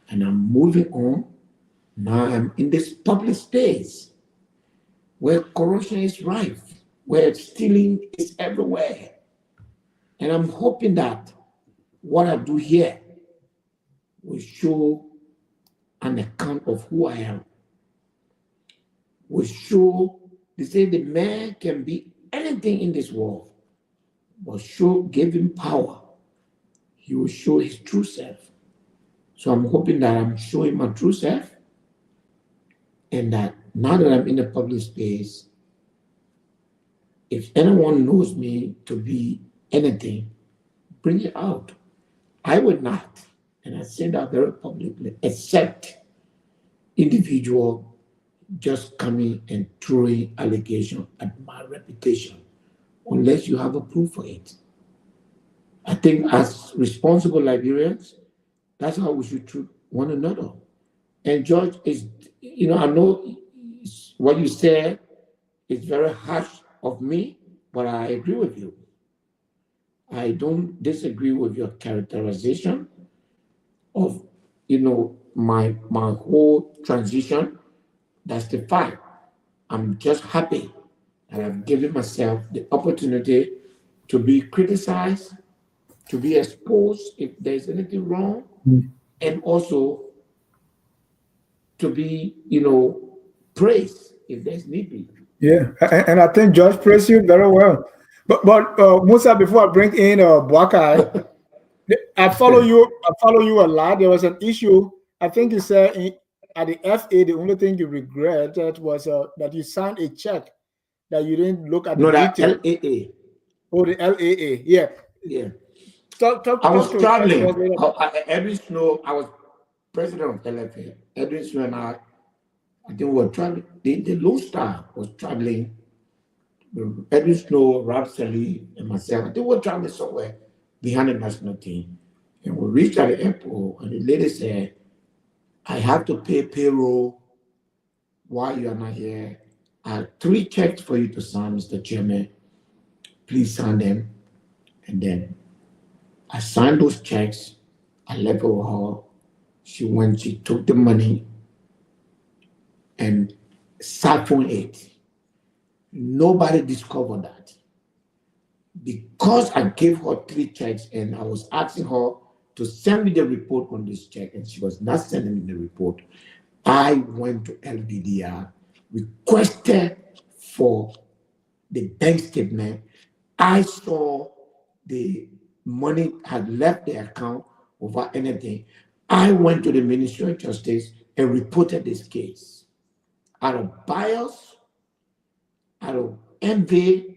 Speaker 3: And I'm moving on. Now I'm in this public space where corruption is rife, where stealing is everywhere. And I'm hoping that what I do here will show an account of who I am. Will show, they say the man can be anything in this world, but give him power, he will show his true self. So I'm hoping that I'm showing my true self, and that now that I'm in the public space, if anyone knows me to be anything, bring it out. I would not, and I say that very publicly, accept individual just coming and throwing allegation at my reputation unless you have a proof for it. I think as responsible Liberians, that's how we should treat one another. And George, I know what you said is very harsh of me, but I agree with you. I don't disagree with your characterization of, my whole transition. That's the fact. I'm just happy that I've given myself the opportunity to be criticized, to be exposed if there's anything wrong, and also to be, praised if there's need be.
Speaker 2: Yeah, and I think George praised you very well. But Musa, before I bring in Bwakai, I follow you a lot. There was an issue. I think you said at the FA, the only thing you regretted was that you signed a check that you didn't look at the detail.
Speaker 3: LAA.
Speaker 2: Oh, the LAA. Yeah.
Speaker 3: Yeah.
Speaker 2: I
Speaker 3: was traveling. Edwin Snow, I was president of LFA. Edwin Snow and I think we were traveling. The Lone Star was traveling. Edwin Snow, Rob Sally, and myself, I think we were traveling somewhere behind the national team. And we reached at the airport, and the lady said, I have to pay payroll while you are not here. I have 3 checks for you to sign, Mr. Chairman. Please sign them. And then I signed those checks. I left it with her. She took the money and siphoned it. Nobody discovered that. Because I gave her 3 checks and I was asking her to send me the report on this check, and she was not sending me the report, I went to LDDR, requested for the bank statement. I saw the money had left the account without anything. I went to the Ministry of Justice and reported this case. Out of bias, out of envy,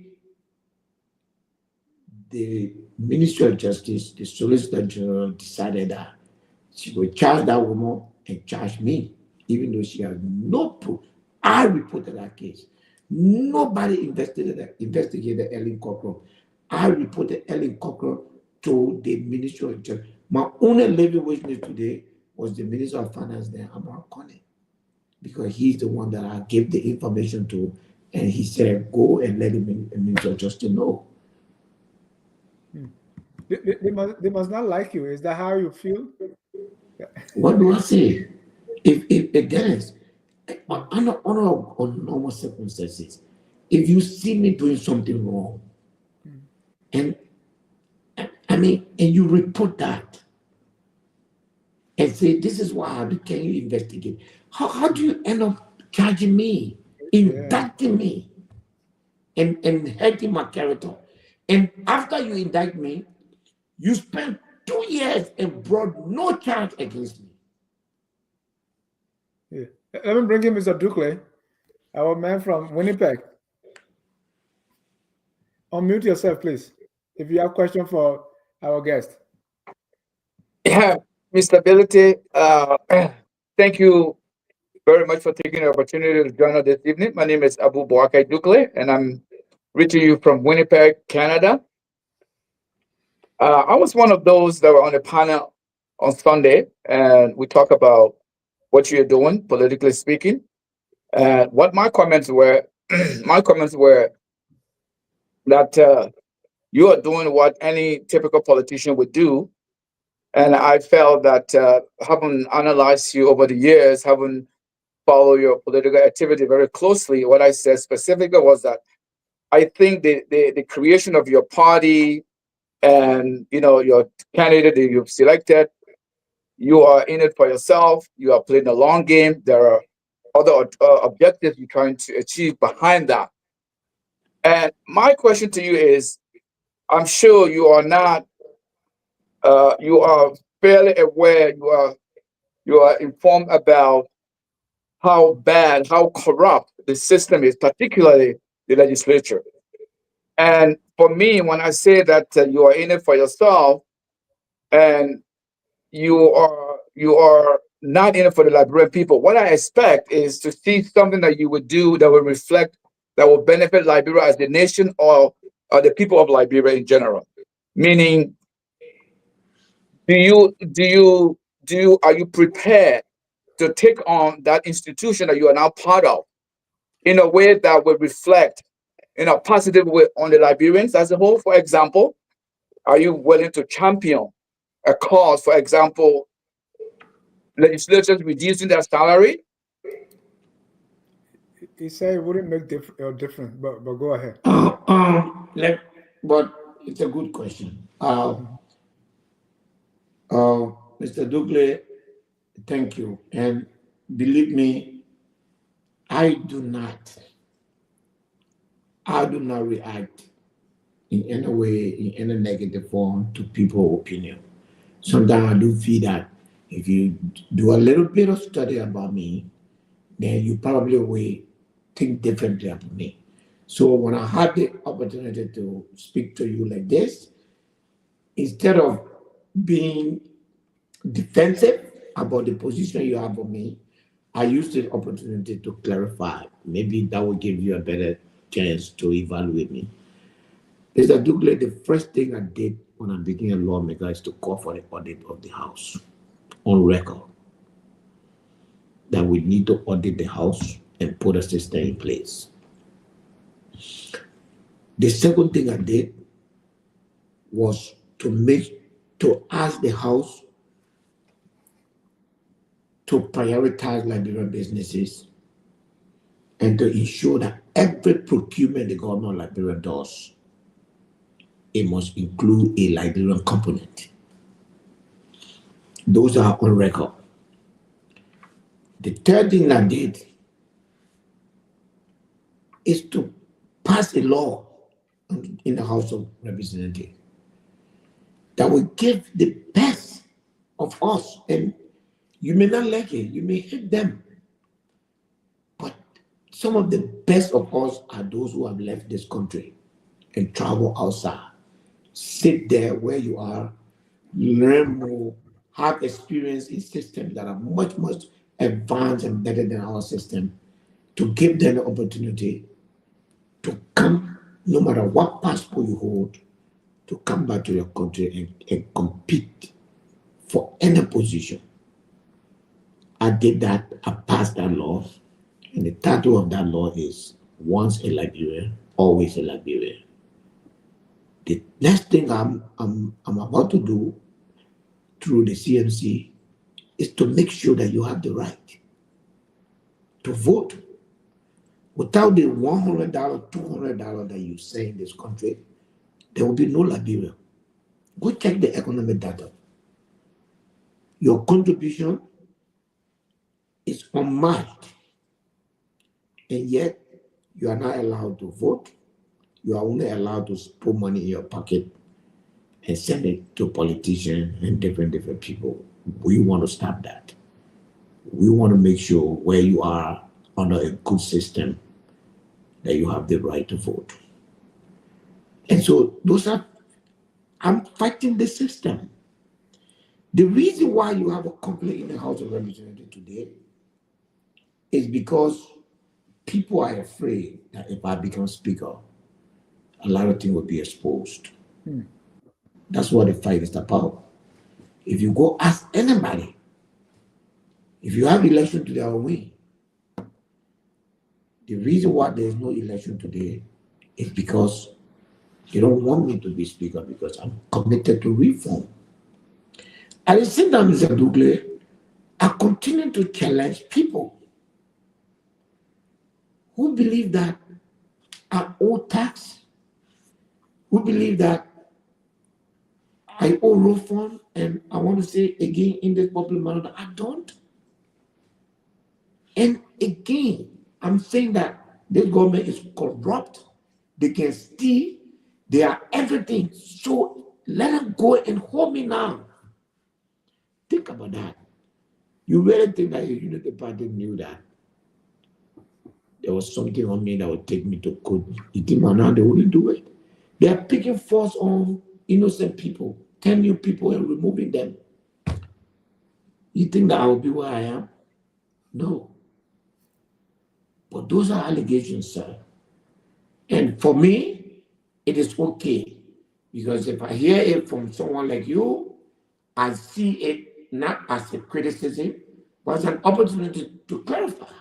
Speaker 3: the Ministry of Justice, the Solicitor General, decided that she would charge that woman and charge me, even though she had no proof. I reported that case. Nobody investigated Ellen Cochran. I reported Ellen Cochran to the Ministry of Justice. My only living witness today was the Minister of Finance there, Amar Kone, because he's the one that I gave the information to, and he said, go and let the Minister of Justice know.
Speaker 2: They must not like you. Is that how you feel?
Speaker 3: What do I say? If again, under normal circumstances, if you see me doing something wrong, And I mean, and you report that and say, this is what happened. Can you investigate? How do you end up charging me, indicting me, and hurting my character? And after you indict me, you spent 2 years and brought no charge against me.
Speaker 2: Yeah. Let me bring in Mr. Dukley, our man from Winnipeg. Unmute yourself, please, if you have question for our guest.
Speaker 6: Yeah, Mr. Bility, thank you very much for taking the opportunity to join us this evening. My name is Abu Boakai Dukley, and I'm reaching you from Winnipeg, Canada. I was one of those that were on the panel on Sunday, and we talk about what you're doing, politically speaking. And what my comments were, my comments were that you are doing what any typical politician would do. And I felt that having analyzed you over the years, having followed your political activity very closely, what I said specifically was that I think the creation of your party and your candidate that you've selected, you are in it for yourself. You are playing a long game. There are other objectives you're trying to achieve behind that. And my question to you is, I'm sure you are not, you are fairly aware, you are informed about how bad, how corrupt the system is, particularly the legislature. And for me, when I say that you are in it for yourself, and you are not in it for the Liberian people, what I expect is to see something that you would do that will reflect, that will benefit Liberia as a nation, or the people of Liberia in general. Meaning, are you prepared to take on that institution that you are now part of in a way that will reflect in a positive way on the Liberians as a whole? For example, are you willing to champion a cause, for example, legislators reducing their salary?
Speaker 2: He said it wouldn't make difference, but go ahead.
Speaker 3: But it's a good question. Mr. Dukley, thank you. And believe me, I do not react in any way, in any negative form to people's opinion. Sometimes I do feel that if you do a little bit of study about me, then you probably will think differently about me. So when I had the opportunity to speak to you like this, instead of being defensive about the position you have on me, I used the opportunity to clarify. Maybe that will give you a better chance to evaluate me. Mr. Dukley, the first thing I did when I became a lawmaker is to call for the audit of the House on record. That we need to audit the House and put a system in place. The second thing I did was to ask the House to prioritize Liberian businesses and to ensure that every procurement the government of Liberia does, it must include a Liberian component. Those are on record. The third thing I did is to pass a law in the House of Representatives that will give the best of us. And you may not like it, you may hate them, but some of the best of us are those who have left this country and travel outside. Sit there where you are, learn more, have experience in systems that are much, much advanced and better than our system, to give them the opportunity to come, no matter what passport you hold, to come back to your country and compete for any position. I did that, I passed that law, and the title of that law is Once a Liberian, Always a Liberian. The next thing I'm about to do through the CMC is to make sure that you have the right to vote. Without the $100, $200 that you say in this country, there will be no Liberia. Go check the economic data. Your contribution is unmatched, and yet you are not allowed to vote. You are only allowed to put money in your pocket and send it to politicians and different people. We want to stop that. We want to make sure where you are under a good system that you have the right to vote. And so I'm fighting the system. The reason why you have a conflict in the House of Representatives today is because people are afraid that if I become speaker, a lot of things will be exposed. That's what the fight is about. If you go ask anybody, if you have election today or win, the reason why there is no election today is because they don't want me to be speaker because I'm committed to reform. At the same time, Mr. Douglas, I continue to challenge people who believe that I owe tax, who believe that I owe reform, and I want to say again in this public manner that I don't. And again, I'm saying that this government is corrupt. They can steal. They are everything. So let them go and hold me now. Think about that. You really think that your Unity Party knew that there was something on me that would take me to court? You think now they wouldn't do it? They are picking force on innocent people, 10 new people and removing them. You think that I will be where I am? No. But those are allegations, sir. And for me, it is okay. Because if I hear it from someone like you, I see it not as a criticism, but as an opportunity to clarify.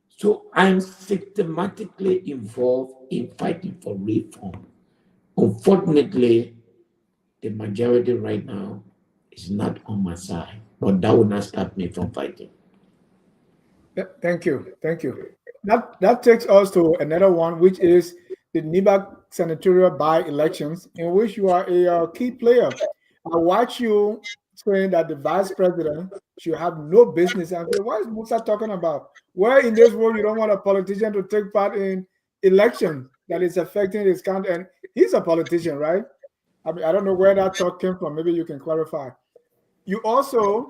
Speaker 3: So I'm systematically involved in fighting for reform. Unfortunately, the majority right now is not on my side, but that will not stop me from fighting.
Speaker 2: Thank you. Thank you. That takes us to another one, which is the Nimba senatorial by-elections, in which you are a key player. I watch you saying that the vice president should have no business. And say, what is Musa talking about? Where in this world you don't want a politician to take part in election that is affecting his country? And he's a politician, right? I mean, I don't know where that talk came from. Maybe you can clarify. You also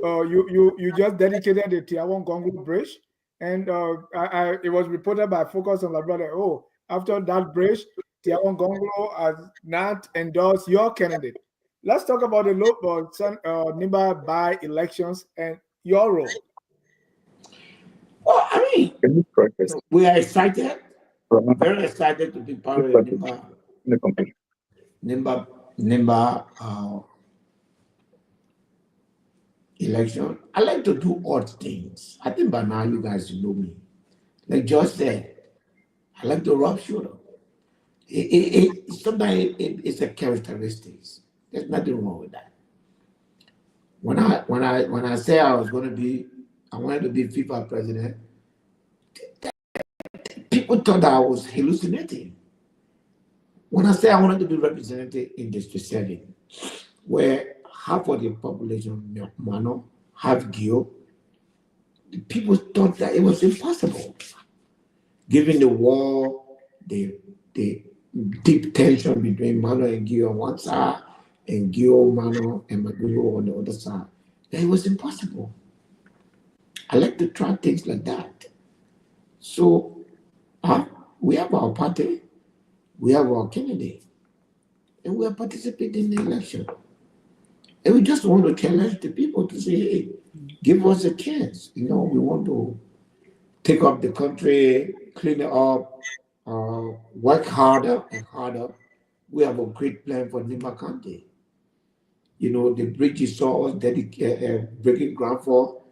Speaker 2: you just dedicated the Tiawan Gongo Bridge, and it was reported by Focus on Liberia. Oh, after that bridge, Tiawan Gongo has not endorsed your candidate. Let's talk about the local Nimba by elections and your role.
Speaker 3: Well, I mean, we are excited, very excited to be part of the Nimba election. I like to do odd things. I think by now you guys know me. Like George said, I like to rub shoulder. Sometimes it's a characteristics. There's nothing wrong with that. When I say I wanted to be FIFA president, people thought that I was hallucinating. When I say I wanted to be represented in District 7, where half of the population Mano, half Gio, the people thought that it was impossible. Given the war, the deep tension between Mano and Gio on one side, and Gio, Mano, and Maduro on the other side, that it was impossible. I like to try things like that. So we have our party, we have our candidate, and we are participating in the election. And we just want to challenge the people to say, hey, give us a chance. You know, we want to take up the country, clean it up, work harder and harder. We have a great plan for Nimba County. You know, the bridge you saw us breaking ground for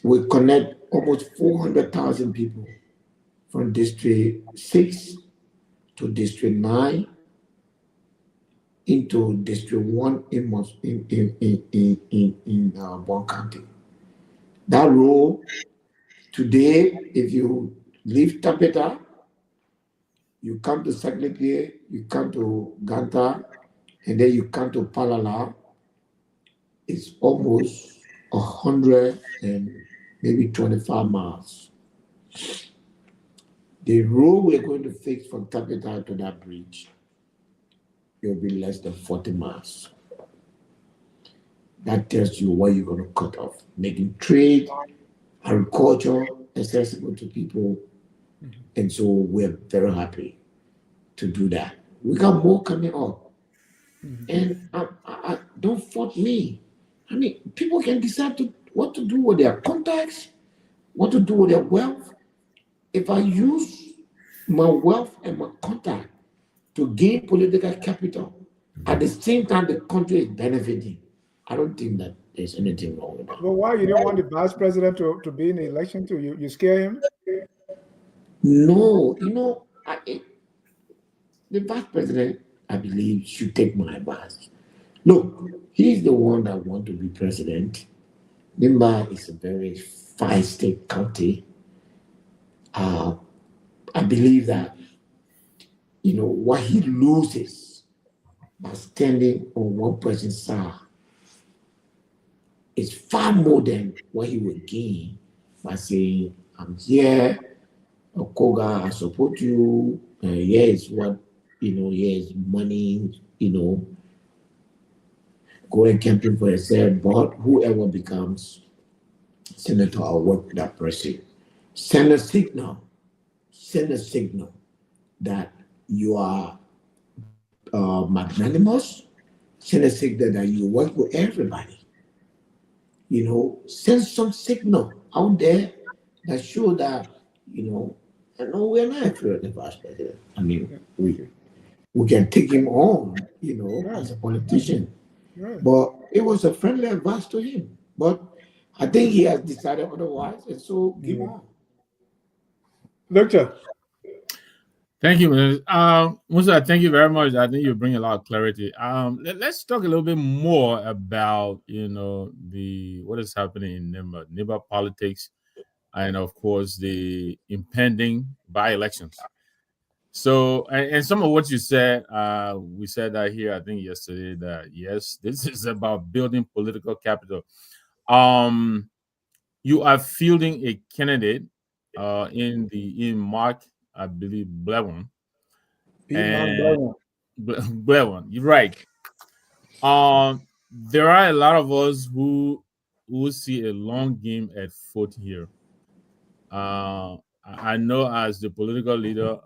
Speaker 3: will connect almost 400,000 people from District 6 to District 9 into District 1 in Bon County. That road today, if you leave Tapeta You come to Seklepie, you come to Ganta, and then you come to Palala. It's almost 100 and maybe 25 miles. The road we're going to fix from Capital to that bridge, it will be less than 40 miles. That tells you what you're going to cut off, making trade, agriculture accessible to people. And so we're very happy to do that. We got more coming up. And I don't fault me. I mean, people can decide what to do with their contacts, what to do with their wealth. If I use my wealth and my contact to gain political capital, at the same time the country is benefiting, I don't think that there's anything wrong with that.
Speaker 2: But why you didn't want the vice president to be in the election too? You scare him?
Speaker 3: No, the vice president, I believe, should take my advice. Look, he's the one that wants to be president. Nimba is a very five-state county. I believe that, what he loses by standing on one person's side is far more than what he would gain by saying, I'm here, Koga, I support you, here is what, here is money, go and campaign for yourself, but whoever becomes senator, I'll work with that person. Send a signal that you are magnanimous, send a signal that you work with everybody. Send some signal out there that show that, we're not afraid of the vice president. I mean, we can take him on, as a politician.
Speaker 2: Right.
Speaker 3: But it was a friendly advice to him. But I think he has decided otherwise, and so give on.
Speaker 2: Victor.
Speaker 3: Thank
Speaker 5: you, Musa. Thank you very much. I think you bring a lot of clarity. Let's talk a little bit more about what is happening in Nimba politics, and of course the impending by-elections. So, and some of what you said, we said that here, I think yesterday, that yes, this is about building political capital. You are fielding a candidate in Mark, I believe, Blevin. Blevin, you're right. There are a lot of us who see a long game at foot here. I know as the political leader,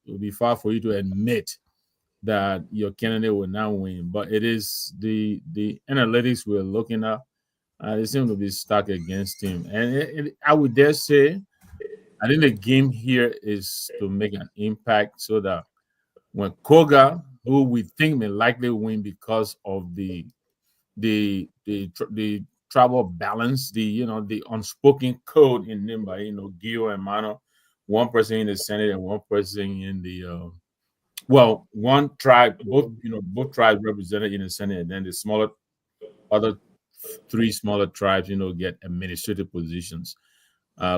Speaker 5: it will be far for you to admit that your candidate will not win, but it is the analytics we're looking at. They seem to be stuck against him, and I would dare say, I think the game here is to make an impact so that when Koga, who we think may likely win because of the tribal balance, the unspoken code in Nimba, Gio and Mano, one person in the Senate and one person in the one tribe, both tribes represented in the Senate, and then the other three smaller tribes, get administrative positions.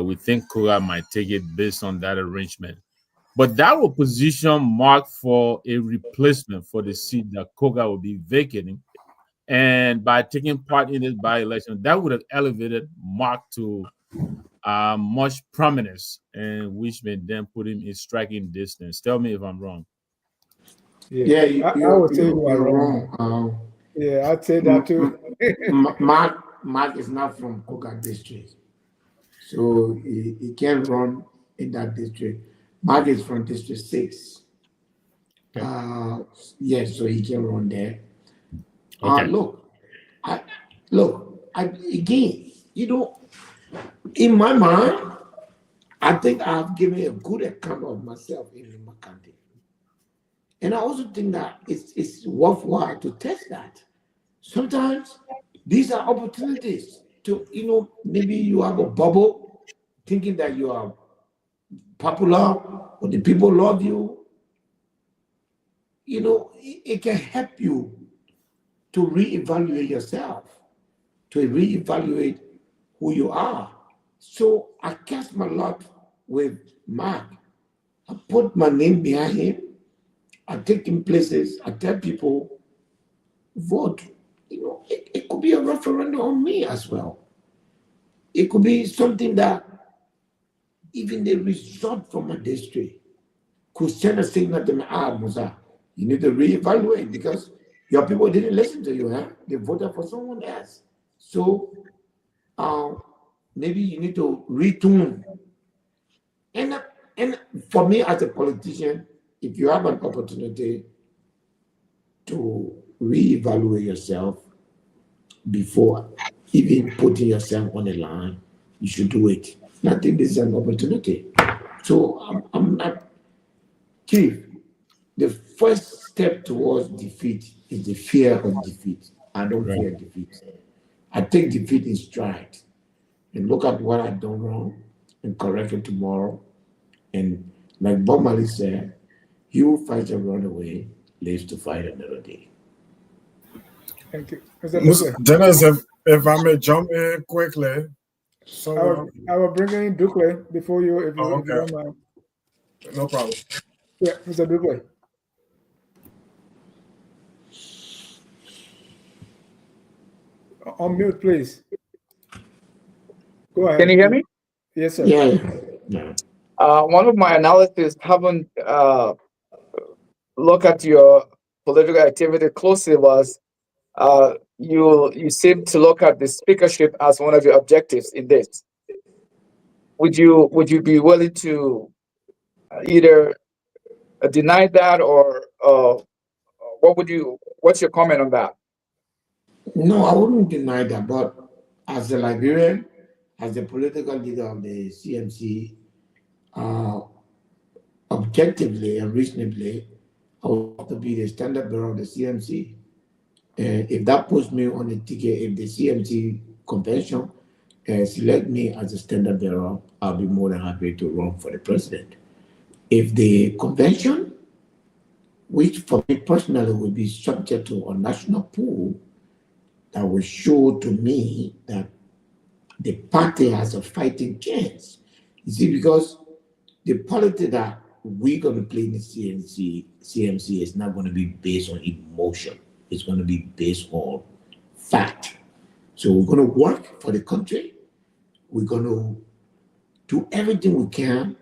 Speaker 5: We think Koga might take it based on that arrangement. But that will position Mark for a replacement for the seat that Koga will be vacating. And by taking part in this by-election, that would have elevated Mark to much prominence, and which may then put him in striking distance. Tell me if I'm wrong.
Speaker 2: Yeah, I would say you are wrong. Yeah, I'd say that too.
Speaker 3: Mark is not from Koga district, so he can't run in that district. Mark is from District 6. Okay. Yes, so he can run there. Okay. Again, in my mind, I think I've given a good account of myself in Nimba County. And I also think that it's worthwhile to test that. Sometimes these are opportunities to, maybe you have a bubble thinking that you are popular or the people love you. It can help you to reevaluate yourself, to reevaluate who you are. So I cast my lot with Mark I put my name behind him. I take him places. I tell people, vote. It could be a referendum on me as well. It could be something that even the result from a district could send a signal to me, Musa, you need to reevaluate because your people didn't listen to you, huh? They voted for someone else. So maybe you need to retune. And for me as a politician, if you have an opportunity to reevaluate yourself before even putting yourself on the line, you should do it. I think this is an opportunity. So I'm not, Chief, the first step towards defeat is the fear of defeat. I don't
Speaker 5: Right.
Speaker 3: fear defeat. I take defeat in stride and look at what I've done wrong and correct it tomorrow. And like Bob Marley said, he who fights a runaway lives to fight another day.
Speaker 2: Thank you. Mr. Dukle.
Speaker 4: Dennis, if I may jump in quickly. So,
Speaker 2: I will bring in Dukle before you, if you
Speaker 4: okay,
Speaker 2: don't mind.
Speaker 4: no problem.
Speaker 2: Yeah, Mr. Dukle. On mute, please. Go ahead.
Speaker 6: Can you hear me?
Speaker 2: Yes, sir.
Speaker 3: Yeah.
Speaker 6: One of my analysis haven't look at your political activity closely was you seem to look at the speakership as one of your objectives in this. Would you be willing to either deny that or what's your comment on that?
Speaker 3: No, I wouldn't deny that. But as a Liberian, as the political leader of the CMC, objectively and reasonably, I would have to be the standard bearer of the CMC. And if that puts me on the ticket, if the CMC convention select me as a standard bearer, I'll be more than happy to run for the president. If the convention, which for me personally will be subject to a national pool, that will show to me that the party has a fighting chance. You see, because the politics that we're going to play in the CMC is not going to be based on emotion. It's going to be based on fact. So we're going to work for the country. We're going to do everything we can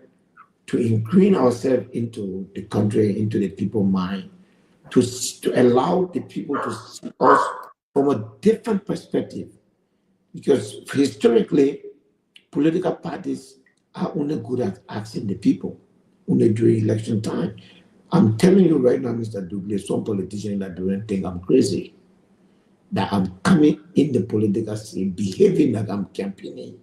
Speaker 3: to ingrain ourselves into the country, into the people's mind, to allow the people to see us from a different perspective. Because historically, political parties are only good at asking the people only during election time. I'm telling you right now, Mr. Douglas, some politicians that don't think I'm crazy, that I'm coming in the political scene, behaving like I'm campaigning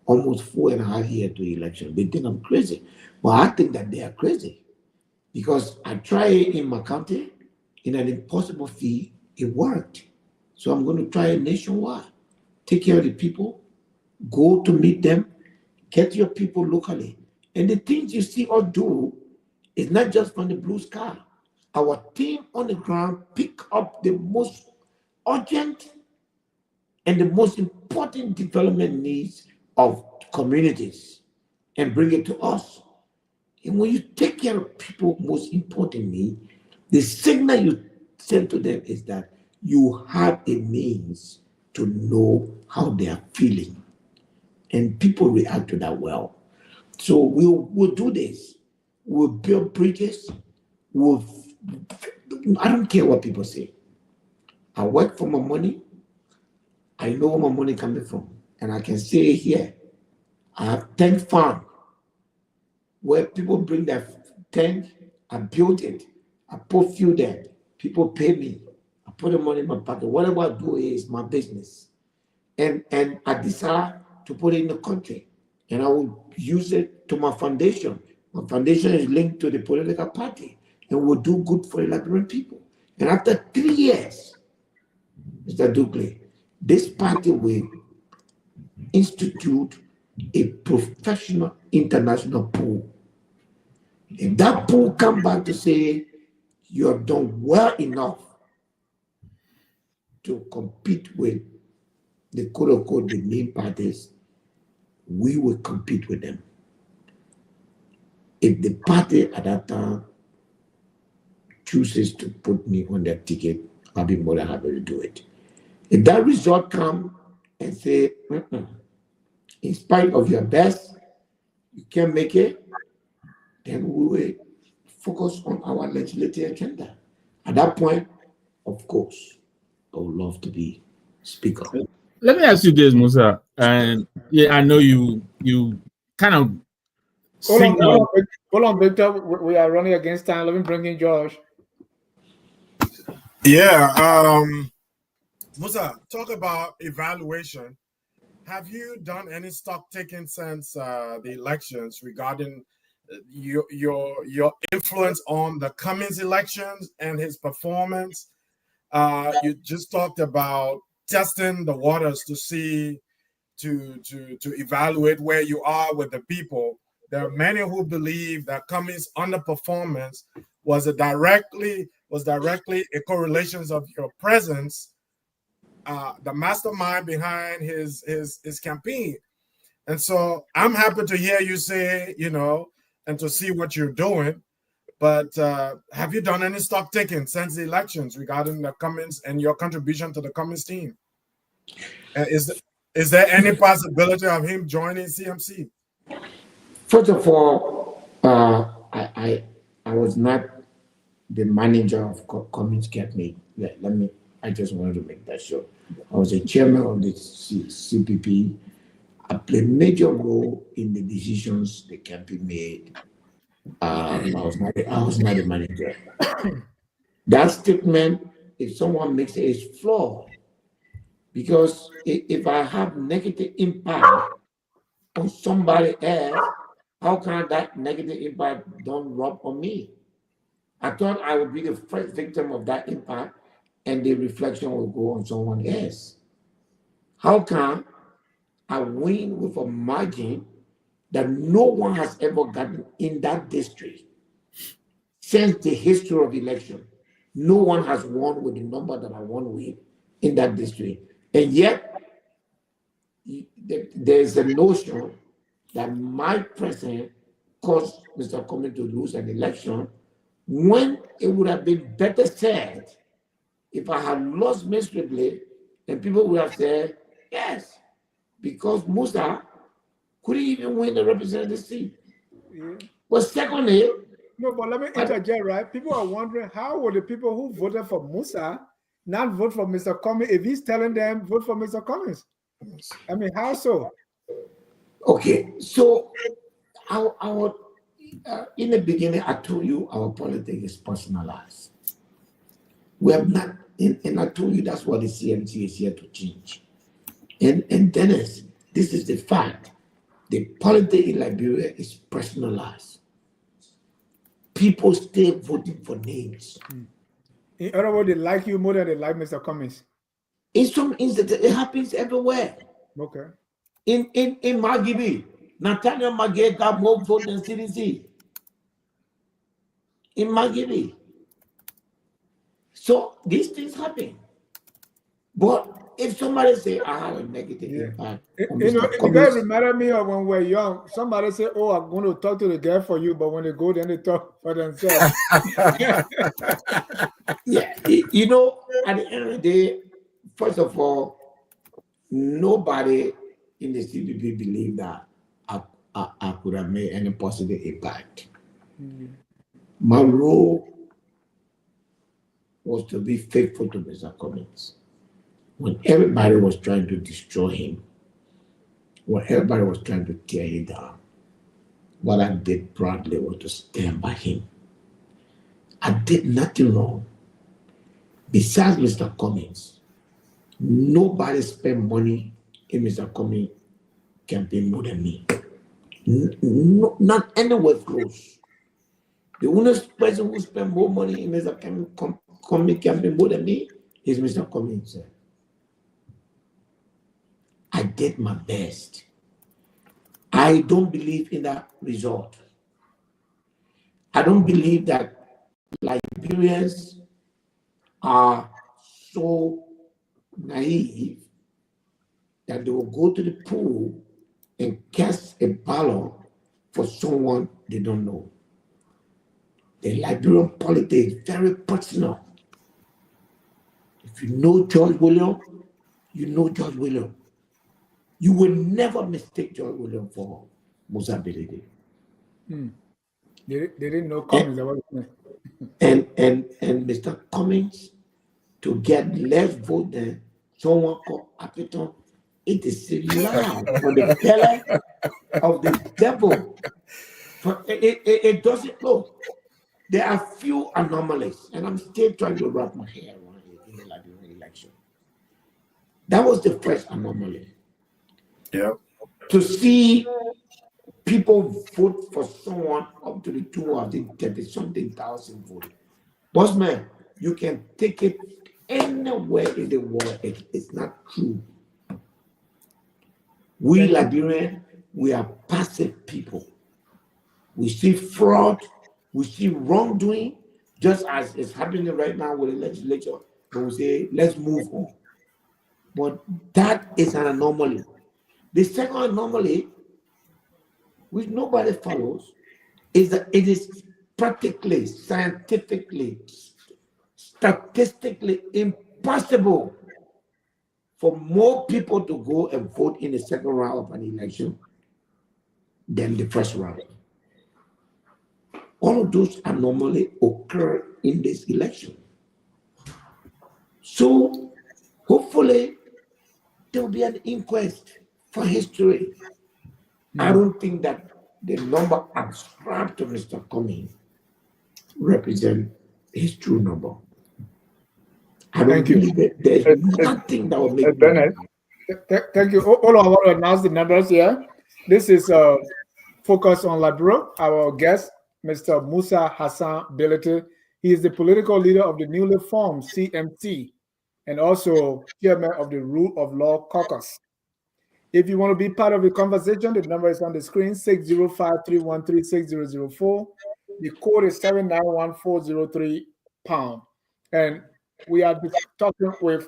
Speaker 3: almost 4.5 years to election. They think I'm crazy. But I think that they are crazy because I tried it in my county in an impossible fee. It worked. So I'm going to try it nationwide. Take care of the people, go to meet them, get your people locally. And the things you see us do is not just from the blue sky. Our team on the ground pick up the most urgent and the most important development needs of communities and bring it to us. And when you take care of people, most importantly, the signal you send to them is that you have a means to know how they are feeling. And people react to that well. So we'll do this. We'll build bridges. I don't care what people say. I work for my money. I know where my money coming from. And I can say here, I have tank farm where people bring their tank, I build it, I put fuel there, people pay me, I put the money in my pocket. Whatever I do is my business. And I decide to put it in the country. And I will use it to my foundation. My foundation is linked to the political party and will do good for the Liberian people. And after 3 years, Mr. Dukley, this party will institute a professional international pool. If that pool come back to say you have done well enough to compete with the quote unquote the main parties, we will compete with them. if the party at that time chooses to put me on their ticket, I'll be more than happy to do it. If that result come and say, in spite of your best, you can't make it, then we will focus on our legislative agenda. At that point, of course, I would love to be speaker.
Speaker 5: Let me ask you this, Musa, and yeah, I know you kind of signal.
Speaker 2: Hold on, Victor. We are running against time. Let me bring in Josh.
Speaker 4: Yeah. Musa, talk about evaluation. Have you done any stock taking since the elections regarding your influence on the Cummings elections and his performance? You just talked about testing the waters to see, to evaluate where you are with the people. There are many who believe that Cummings' underperformance was directly a correlation of your presence, the mastermind behind his campaign. And so I'm happy to hear you say, and to see what you're doing. But have you done any stock taking since the elections regarding the Cummings and your contribution to the Cummings team? Is there any possibility of him joining CMC?
Speaker 3: First of all, I was not the manager of Cummings Campaign. I just wanted to make that sure. I was a chairman of the CPP. I played a major role in the decisions the campaign made. I was not a manager. That statement, if someone makes it, is flawed. Because if I have negative impact on somebody else, how can that negative impact don't rub on me? I thought I would be the first victim of that impact, and the reflection will go on someone else. How can I win with a margin that no one has ever gotten in that district since the history of election? No one has won with the number that I won with in that district. And yet, there's a notion that my presence caused Mr. Cummings to lose an election, when it would have been better said if I had lost miserably, and people would have said, yes, because Musa couldn't even win the representative seat.
Speaker 2: Yeah.
Speaker 3: But secondly,
Speaker 2: no, but let me interject, right? People are wondering, how would the people who voted for Musa not vote for Mr. Cummings if he's telling them vote for Mr. Cummings? I mean, how so?
Speaker 3: Okay, so I would, in the beginning, I told you our politics is personalized. We have not, and I told you that's what the CMC is here to change. And Dennis, this is the fact. The politics in Liberia is personalized. People stay voting for names.
Speaker 2: In other words, they like you more than they like Mr. Cummings.
Speaker 3: In some instances, it happens everywhere.
Speaker 2: Okay.
Speaker 3: In Magibi, Nathaniel Magay got more votes than CDC. In Magibi. So these things happen. But if somebody say I have a negative impact,
Speaker 2: the guy reminded me of when we were young. Somebody say, "Oh, I'm going to talk to the girl for you," but when they go, then they talk for themselves.
Speaker 3: Yeah, at the end of the day, first of all, nobody in the CPP believed that I could have made any positive impact. My role was to be faithful to Mr. Cummings. When everybody was trying to destroy him, when everybody was trying to tear him down, what I did proudly was to stand by him. I did nothing wrong. Besides Mr. Cummings, nobody spent money in Mr. Cummings' campaign more than me. No, not anywhere close. The only person who spent more money in Mr. Cummings' campaign more than me is Mr. Cummings. I did my best. I don't believe in that result. I don't believe that Liberians are so naive that they will go to the pool and cast a ballot for someone they don't know. The Liberian politics is very personal. If you know George William, you know George William. You will never mistake George William for Musa Bility.
Speaker 2: They didn't know Cummings.
Speaker 3: And Mr. Cummings, to get less vote than someone called Appleton, it is a lie from the belly of the devil. It doesn't look. There are few anomalies, and I'm still trying to wrap my hair around it in the Liberian election. That was the first anomaly.
Speaker 4: Yeah.
Speaker 3: To see people vote for someone up to the tune of 30-something thousand votes. Boss man, you can take it anywhere in the world. It's not true. We Liberians, we are passive people. We see fraud, we see wrongdoing, just as is happening right now with the legislature. But we say, let's move on. But that is an anomaly. The second anomaly, which nobody follows, is that it is practically, scientifically, statistically impossible for more people to go and vote in the second round of an election than the first round. All of those anomalies occur in this election. So hopefully there will be an inquest for history. I don't think that the number ascribed to Mr. Cummings represent his true number. I don't believe that there's nothing that will make
Speaker 6: Bennett.
Speaker 2: Thank you. All I want to announce the numbers here. This is Focus on Liberia. Our guest, Mr. Musa Hassan Bility. He is the political leader of the newly formed CMC and also chairman of the Rule of Law Caucus. If you want to be part of the conversation, the number is on the screen, 605-313-6004. The code is 791-403#. And we are talking with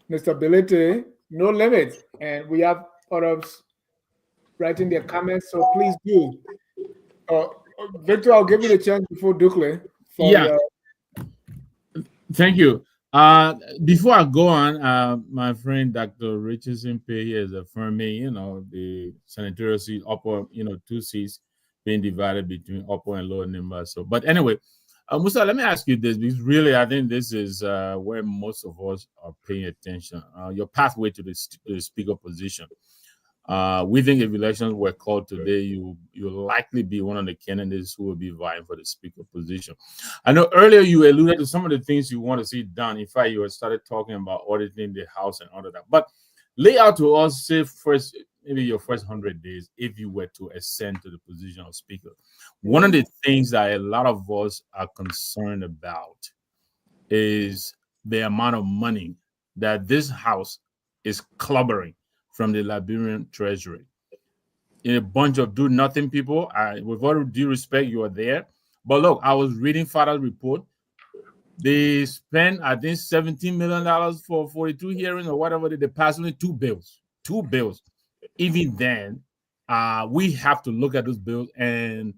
Speaker 2: Mr. Bility, no limit. And we have others writing their comments, so please do. Victor, I'll give you the chance before Dukle.
Speaker 5: Thank you. Before I go on, my friend Dr. Richardson Pay here is affirming, the senatorial seat, upper, 2 seats being divided between upper and lower Nimba. So, but anyway, Musa, let me ask you this, because really, I think this is where most of us are paying attention. Your pathway to the speaker position. We think if elections were called today, you'll likely be one of the candidates who will be vying for the speaker position. I know earlier you alluded to some of the things you want to see done. In fact, you had started talking about auditing the House and all of that. But lay out to us, say first, maybe your first 100 days, if you were to ascend to the position of speaker. One of the things that a lot of us are concerned about is the amount of money that this House is clubbering from the Liberian Treasury. In a bunch of do-nothing people, with all due respect, you are there. But look, I was reading Father's report. They spent, I think, $17 million for 42 hearings or whatever. They passed only 2 bills. 2 bills. Even then, we have to look at those bills and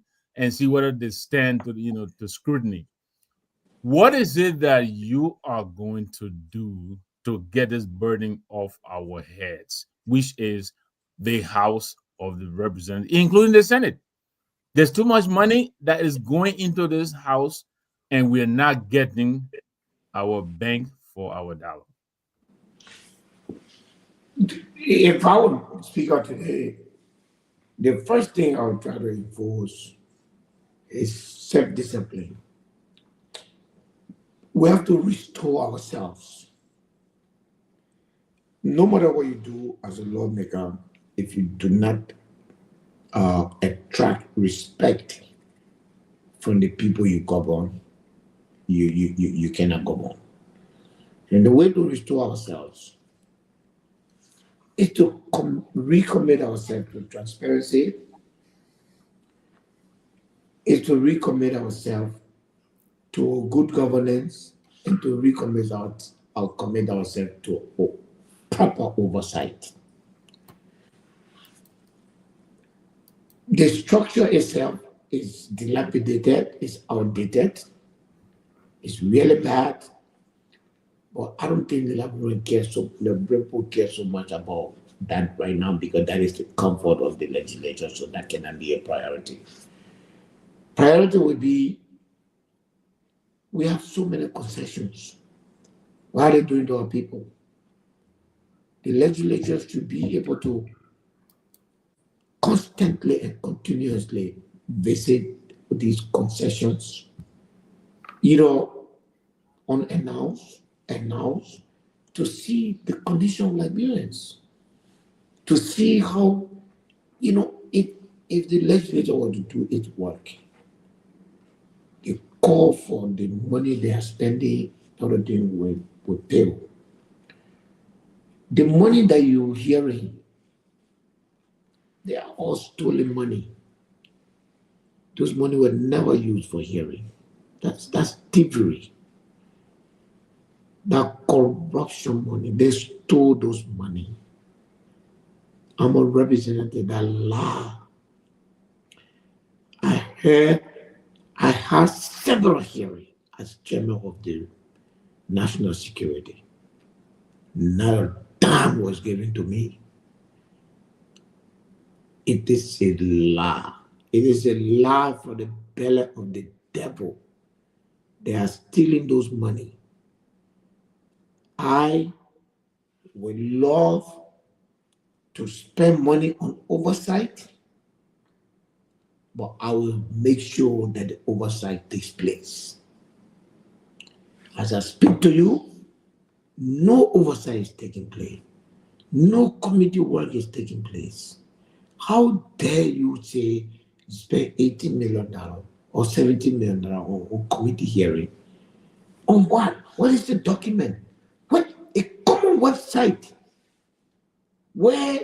Speaker 5: see whether they stand to to scrutiny. What is it that you are going to do to get this burden off our heads, which is the House of the Representatives, including the Senate? There's too much money that is going into this House, and we're not getting our bang for our dollar.
Speaker 3: If I would speak out today, the first thing I would try to enforce is self-discipline. We have to restore ourselves. No matter what you do as a lawmaker, if you do not attract respect from the people you govern, you cannot govern. And the way to restore ourselves is to recommit ourselves to transparency, is to recommit ourselves to good governance, and to recommit commit ourselves to proper oversight. The structure itself is dilapidated, it's outdated, it's really bad. But I don't think the people care so much about that right now because that is the comfort of the legislature, so that cannot be a priority. Priority would be we have so many concessions. What are they doing to our people? The legislature should be able to constantly and continuously visit these concessions, either unannounced, announced, to see the condition of Liberians, to see how, if the legislature were to do its work, they call for the money they are spending, other things with pay. The money that you're hearing, they are all stolen money. Those money were never used for hearing. That's thievery. That corruption money, they stole those money. I'm a representative that lie. I had several hearings as chairman of the national security. Not a dime was given to me. It is a lie. It is a lie for the belly of the devil. They are stealing those money. I would love to spend money on oversight, but I will make sure that the oversight takes place. As I speak to you, no oversight is taking place. No committee work is taking place. How dare you say spend $18 million or $17 million on committee hearing? On what? What is the document? What a common website where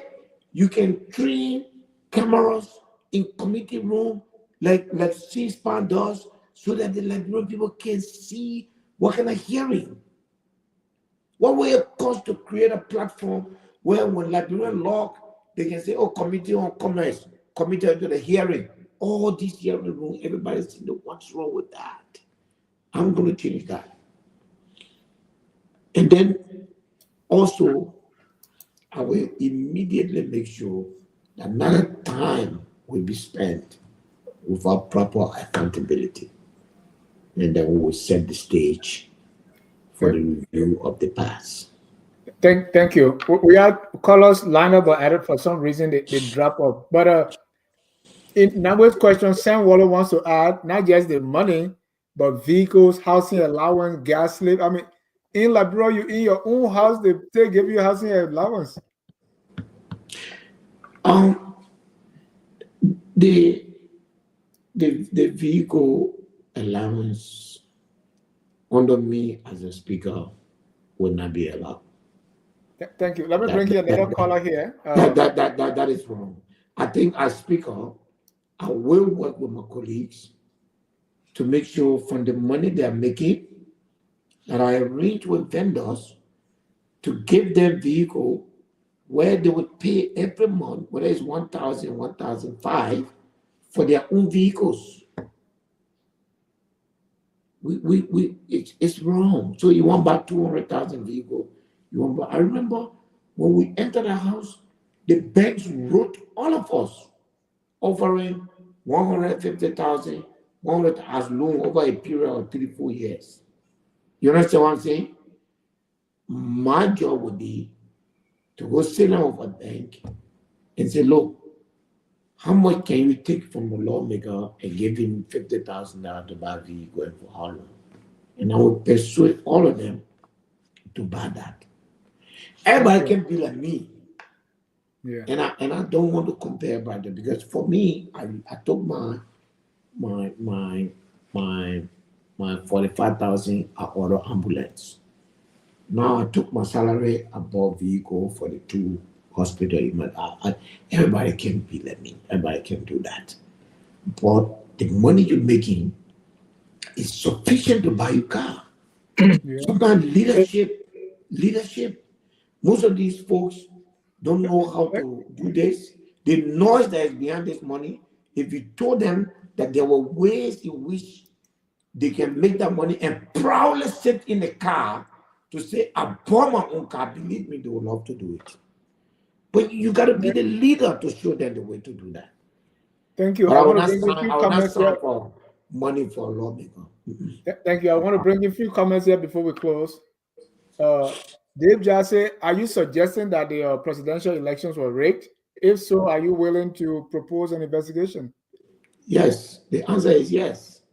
Speaker 3: you can train cameras in committee room like C-SPAN does, so that the Liberian people can see what kind of hearing. What will it cost to create a platform where when Liberian log, they can say, oh, committee on commerce, committee to the hearing, all these hearing rooms, everybody's saying, what's wrong with that? I'm going to change that. And then also, I will immediately make sure that another time will be spent without proper accountability. And then we will set the stage for the review of the past.
Speaker 2: Thank you. We had callers lined up but added for some reason they drop off. But in Nambo's question, Sam Waller wants to add not just the money, but vehicles, housing allowance, gas slip. I mean, in Liberia, you in your own house, they give you housing allowance.
Speaker 3: The vehicle allowance under me as a speaker will not be allowed.
Speaker 2: Thank you. Let me bring you another caller here.
Speaker 3: That is wrong. I think as speaker, I will work with my colleagues to make sure from the money they are making that I arrange with vendors to give them vehicle where they would pay every month, whether it's $1,000, $1,500 for their own vehicles. It's wrong. So you want about 200,000 vehicles. I remember when we entered the house, the banks wrote all of us offering 150,000, 100 as loan over a period of 3-4 years. You understand what I'm saying? My job would be to go sit down with a bank and say, look, how much can you take from the lawmaker and give him $50,000 to buy a vehicle and for how long? And I would persuade all of them to buy that. Everybody can be like me.
Speaker 2: Yeah.
Speaker 3: And I don't want to compare everybody, because for me, I took my 45,000 I order ambulance. Now I took my salary, I bought vehicle for the 2 hospital. Everybody can be like me. Everybody can do that. But the money you're making is sufficient to buy your car. Yeah. Sometimes leadership. Most of these folks don't know how to do this. The noise that is behind this money, if you told them that there were ways in which they can make that money and proudly sit in a car to say, I bought my own car, believe me, they would love to do it. But you got to be the leader to show them the way to do that.
Speaker 2: Thank you.
Speaker 3: But
Speaker 2: I
Speaker 3: I will
Speaker 2: want to
Speaker 3: not
Speaker 2: bring in a
Speaker 3: sign,
Speaker 2: few
Speaker 3: I will not
Speaker 2: comments
Speaker 3: sign
Speaker 2: here.
Speaker 3: for money for a lawmaker.
Speaker 2: Thank you. I want to bring in a few comments here before we close. Dave Jassy, are you suggesting that the presidential elections were rigged? If so, are you willing to propose an investigation?
Speaker 3: Yes, the answer is yes.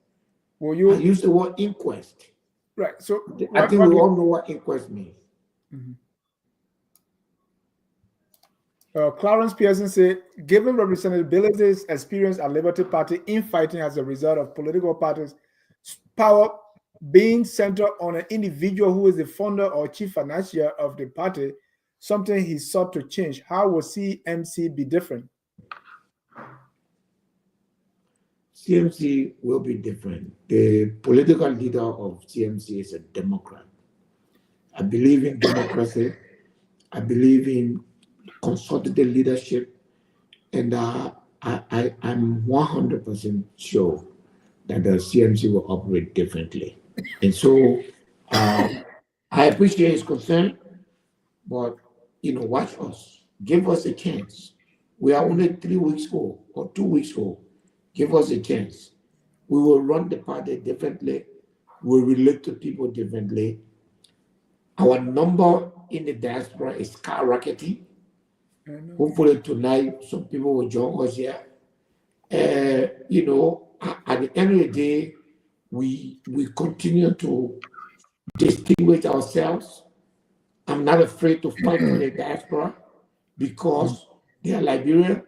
Speaker 2: Will
Speaker 3: I
Speaker 2: you?
Speaker 3: use the word inquest.
Speaker 2: Right. So
Speaker 3: I think we all know what inquest means.
Speaker 2: Clarence Pearson said, given Representative Bility's experience at Liberty Party infighting as a result of political parties' power being centered on an individual who is the founder or chief financier of the party, something he sought to change, how will CMC be different?
Speaker 3: CMC will be different. The political leader of CMC is a Democrat. I believe in democracy. I believe in consultative leadership. And I'm 100% sure that the CMC will operate differently. And so I appreciate his concern, but, watch us. Give us a chance. We are only 3 weeks old or 2 weeks old. Give us a chance. We will run the party differently. We'll relate to people differently. Our number in the diaspora is skyrocketing. Hopefully tonight, some people will join us here. At the end of the day, we continue to distinguish ourselves. I'm not afraid to fight for the diaspora because they are Liberia.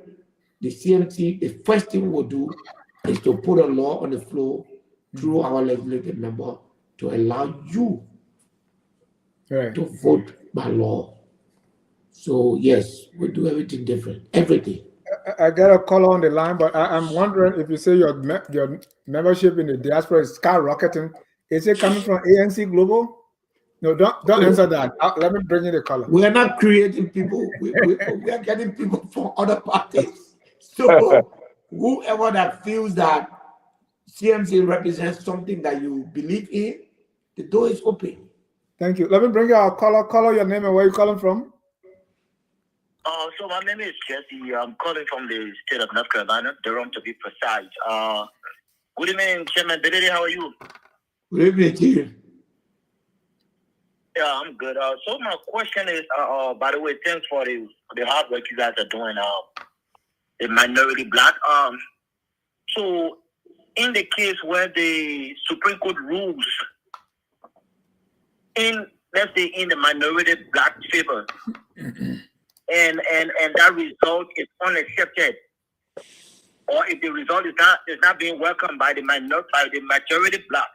Speaker 3: The CMC, the first thing we'll do is to put a law on the floor through our legislative member to allow you to vote by law. So yes, we do everything different, everything.
Speaker 2: I got a call on the line, but I'm wondering if you say your membership in the diaspora is skyrocketing, is it coming from ANC Global? No, don't answer that. Let me bring you the caller.
Speaker 3: We are not creating people. We are getting people from other parties. So whoever that feels that CMC represents something that you believe in, the door is open.
Speaker 2: Thank you. Let me bring you our caller. Caller, your name and where you calling from?
Speaker 7: So my name is Jesse. I'm calling from the state of North Carolina, Durham to be precise. Good evening, Chairman Bility. How are you?
Speaker 3: Good evening to you.
Speaker 7: Yeah, I'm good. So my question is, by the way, thanks for the hard work you guys are doing. The minority black. So in the case where the Supreme Court rules in, let's say, in the minority black favor, and that result is unaccepted, or if the result is not being welcomed by the majority black,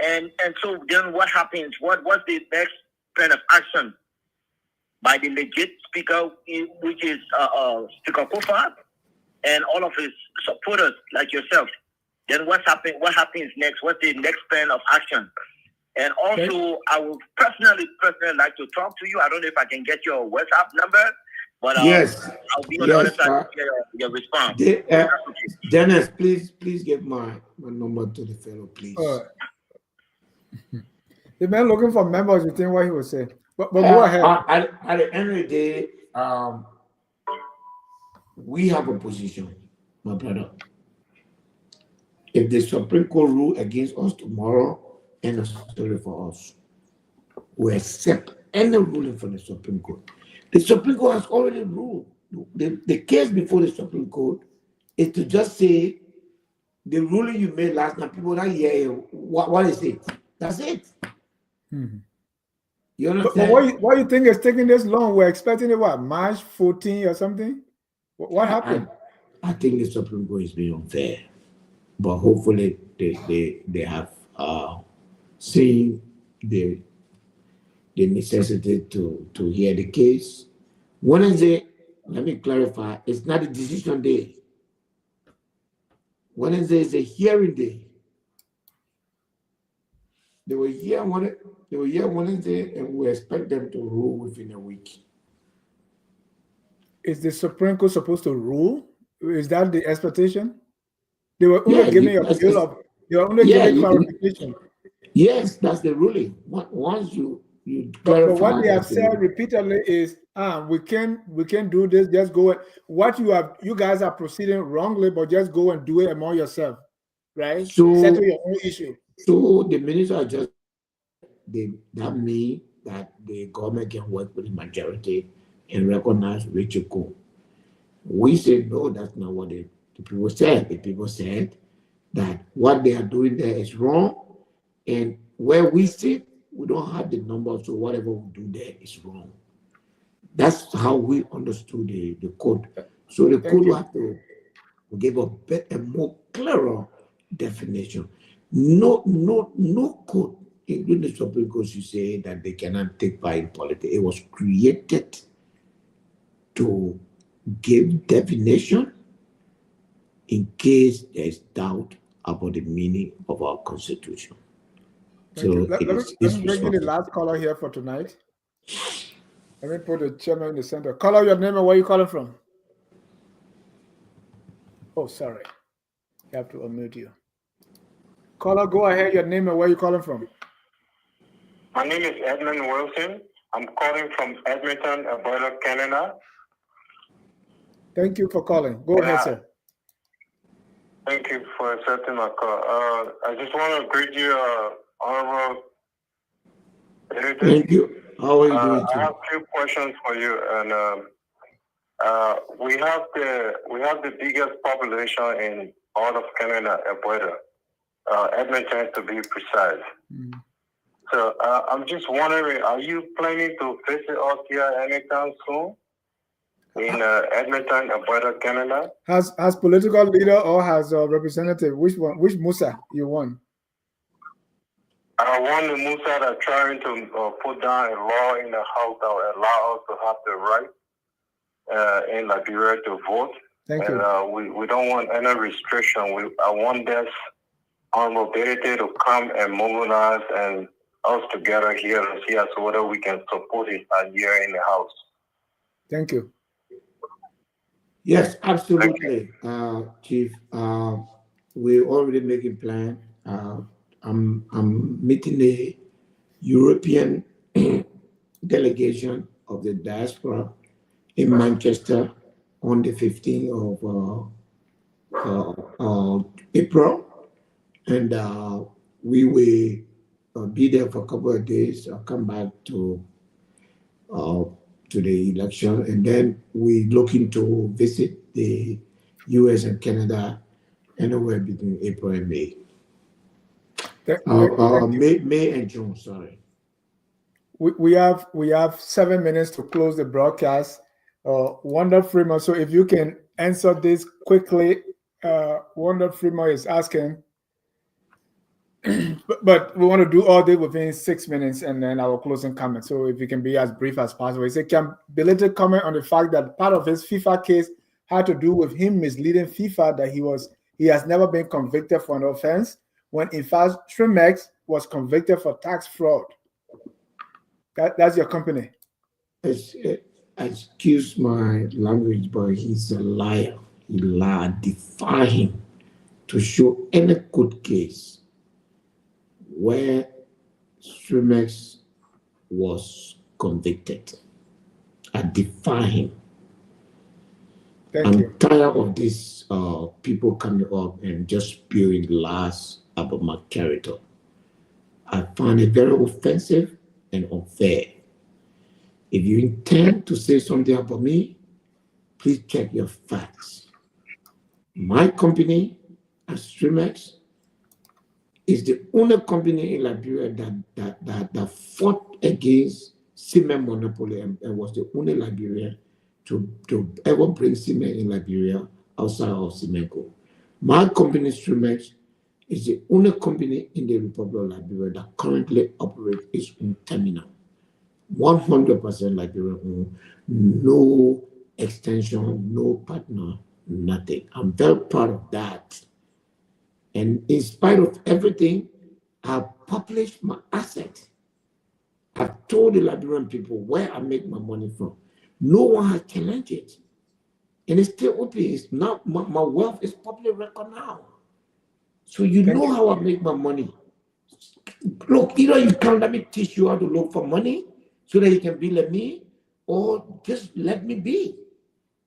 Speaker 7: and so then what happens? What's the next plan of action by the legit speaker, which is Speaker Kofa, and all of his supporters like yourself? Then what happens next? What's the next plan of action? And also, I would personally like to talk to you. I don't know if I can get your WhatsApp number, but
Speaker 3: yes,
Speaker 7: I'll be on the other side to get your response.
Speaker 3: Dennis, please give my number to the fellow, please.
Speaker 2: The man looking for members, you think what he was saying. But go ahead.
Speaker 3: At the end of the day, we have a position, my brother. If the Supreme Court rule against us tomorrow, end of story for us. We accept any ruling from the Supreme Court. The Supreme Court has already ruled. The case before the Supreme Court is to just say the ruling you made last night, people are yeah, what is it? That's it. You understand?
Speaker 2: But why you think it's taking this long? We're expecting it, what, March 14 or something? What happened?
Speaker 3: I think the Supreme Court is being unfair. But hopefully they have seen the necessity to hear the case. Wednesday, let me clarify, it's not a decision day. Wednesday is a hearing day. They were here Wednesday, and we expect them to rule within a week.
Speaker 2: Is the Supreme Court supposed to rule? Is that the expectation? They were only
Speaker 3: Yeah,
Speaker 2: giving a bill of. They were only
Speaker 3: yeah,
Speaker 2: giving clarification.
Speaker 3: yes, that's the ruling. Once you
Speaker 2: But what
Speaker 3: clarify
Speaker 2: they have
Speaker 3: that's the
Speaker 2: said
Speaker 3: ruling.
Speaker 2: repeatedly is, we can do this. Just go. What you guys are proceeding wrongly, but just go and do it among yourself, right?
Speaker 3: So
Speaker 2: Settle your own issue.
Speaker 3: So the minister just that means that the government can work with the majority and recognize Richard Cole. We said no, that's not what the people said. The people said that what they are doing there is wrong, and where we sit, we don't have the numbers, so whatever we do there is wrong. That's how we understood the code. So the code will have to give a more clearer definition. No code, including the Supreme Court, you say that they cannot take part in politics. It was created to give definition in case there is doubt about the meaning of our Constitution.
Speaker 2: Thank you.
Speaker 3: So
Speaker 2: Let me bring in the last caller here for tonight. Let me put the chairman in the center. Call out your name and where you calling from. Oh, sorry. You have to unmute you. Caller, go ahead. Your name and where you calling from.
Speaker 8: My name is Edmund Wilson. I'm calling from Edmonton, Alberta, Canada.
Speaker 2: Thank you for calling. Go ahead, sir.
Speaker 8: Thank you for accepting my call. I just want to greet you, Honorable Bility.
Speaker 3: Thank you. How are you doing?
Speaker 8: I have a few questions for you, and we have the biggest population in all of Canada, Alberta, Edmonton to be precise.
Speaker 2: Mm.
Speaker 8: So I'm just wondering, are you planning to visit us here anytime soon in Edmonton, Alberta, Canada?
Speaker 2: Has political leader or has a representative? Which one? Which Musa you want?
Speaker 8: I want the Musa that are trying to put down a law in the House that will allow us to have the right in Liberia to vote.
Speaker 2: Thank you.
Speaker 8: And we don't want any restriction. I want this Honorable Bility to come and mobilize and us together here and see us whether we can support it here in the House.
Speaker 2: Thank you.
Speaker 3: Yes, absolutely, Chief. We're already making plans. I'm meeting the European delegation of the diaspora in Manchester on the 15th of April, and we will be there for a couple of days. I'll come back to the election, and then we're looking to visit the U.S. and Canada anywhere between April and May. May and June, sorry.
Speaker 2: We have 7 minutes to close the broadcast. Wanda Freeman, so if you can answer this quickly, Wanda Freeman is asking, but we want to do all this within 6 minutes and then our closing comment. So if you can be as brief as possible. He said, can Bility comment on the fact that part of his FIFA case had to do with him misleading FIFA that he has never been convicted for an offense, when in fact Stremex was convicted for tax fraud. That's your company.
Speaker 3: Excuse my language, but he's a liar. He lied. Defy him to show any good case where Stremex was convicted. I defy him. I'm tired of these people coming up and just spewing lies about my character. I find it very offensive and unfair. If you intend to say something about me, please check your facts. My company, Stremex, is the only company in Liberia that fought against cement monopoly and was the only Liberian to ever bring cement in Liberia outside of Cemenco. My company, Stremex, is the only company in the Republic of Liberia that currently operates its own terminal. 100% Liberia owned, no extension, no partner, nothing. I'm very proud of that. And in spite of everything, I've published my asset. I've told the Liberian people where I make my money from. No one has challenged it. And it's still open. It's not my wealth is public record now. So you
Speaker 2: Thank
Speaker 3: know
Speaker 2: you.
Speaker 3: how I make my money. Look, either you come, let me teach you how to look for money so that you can be like me, or just let me be.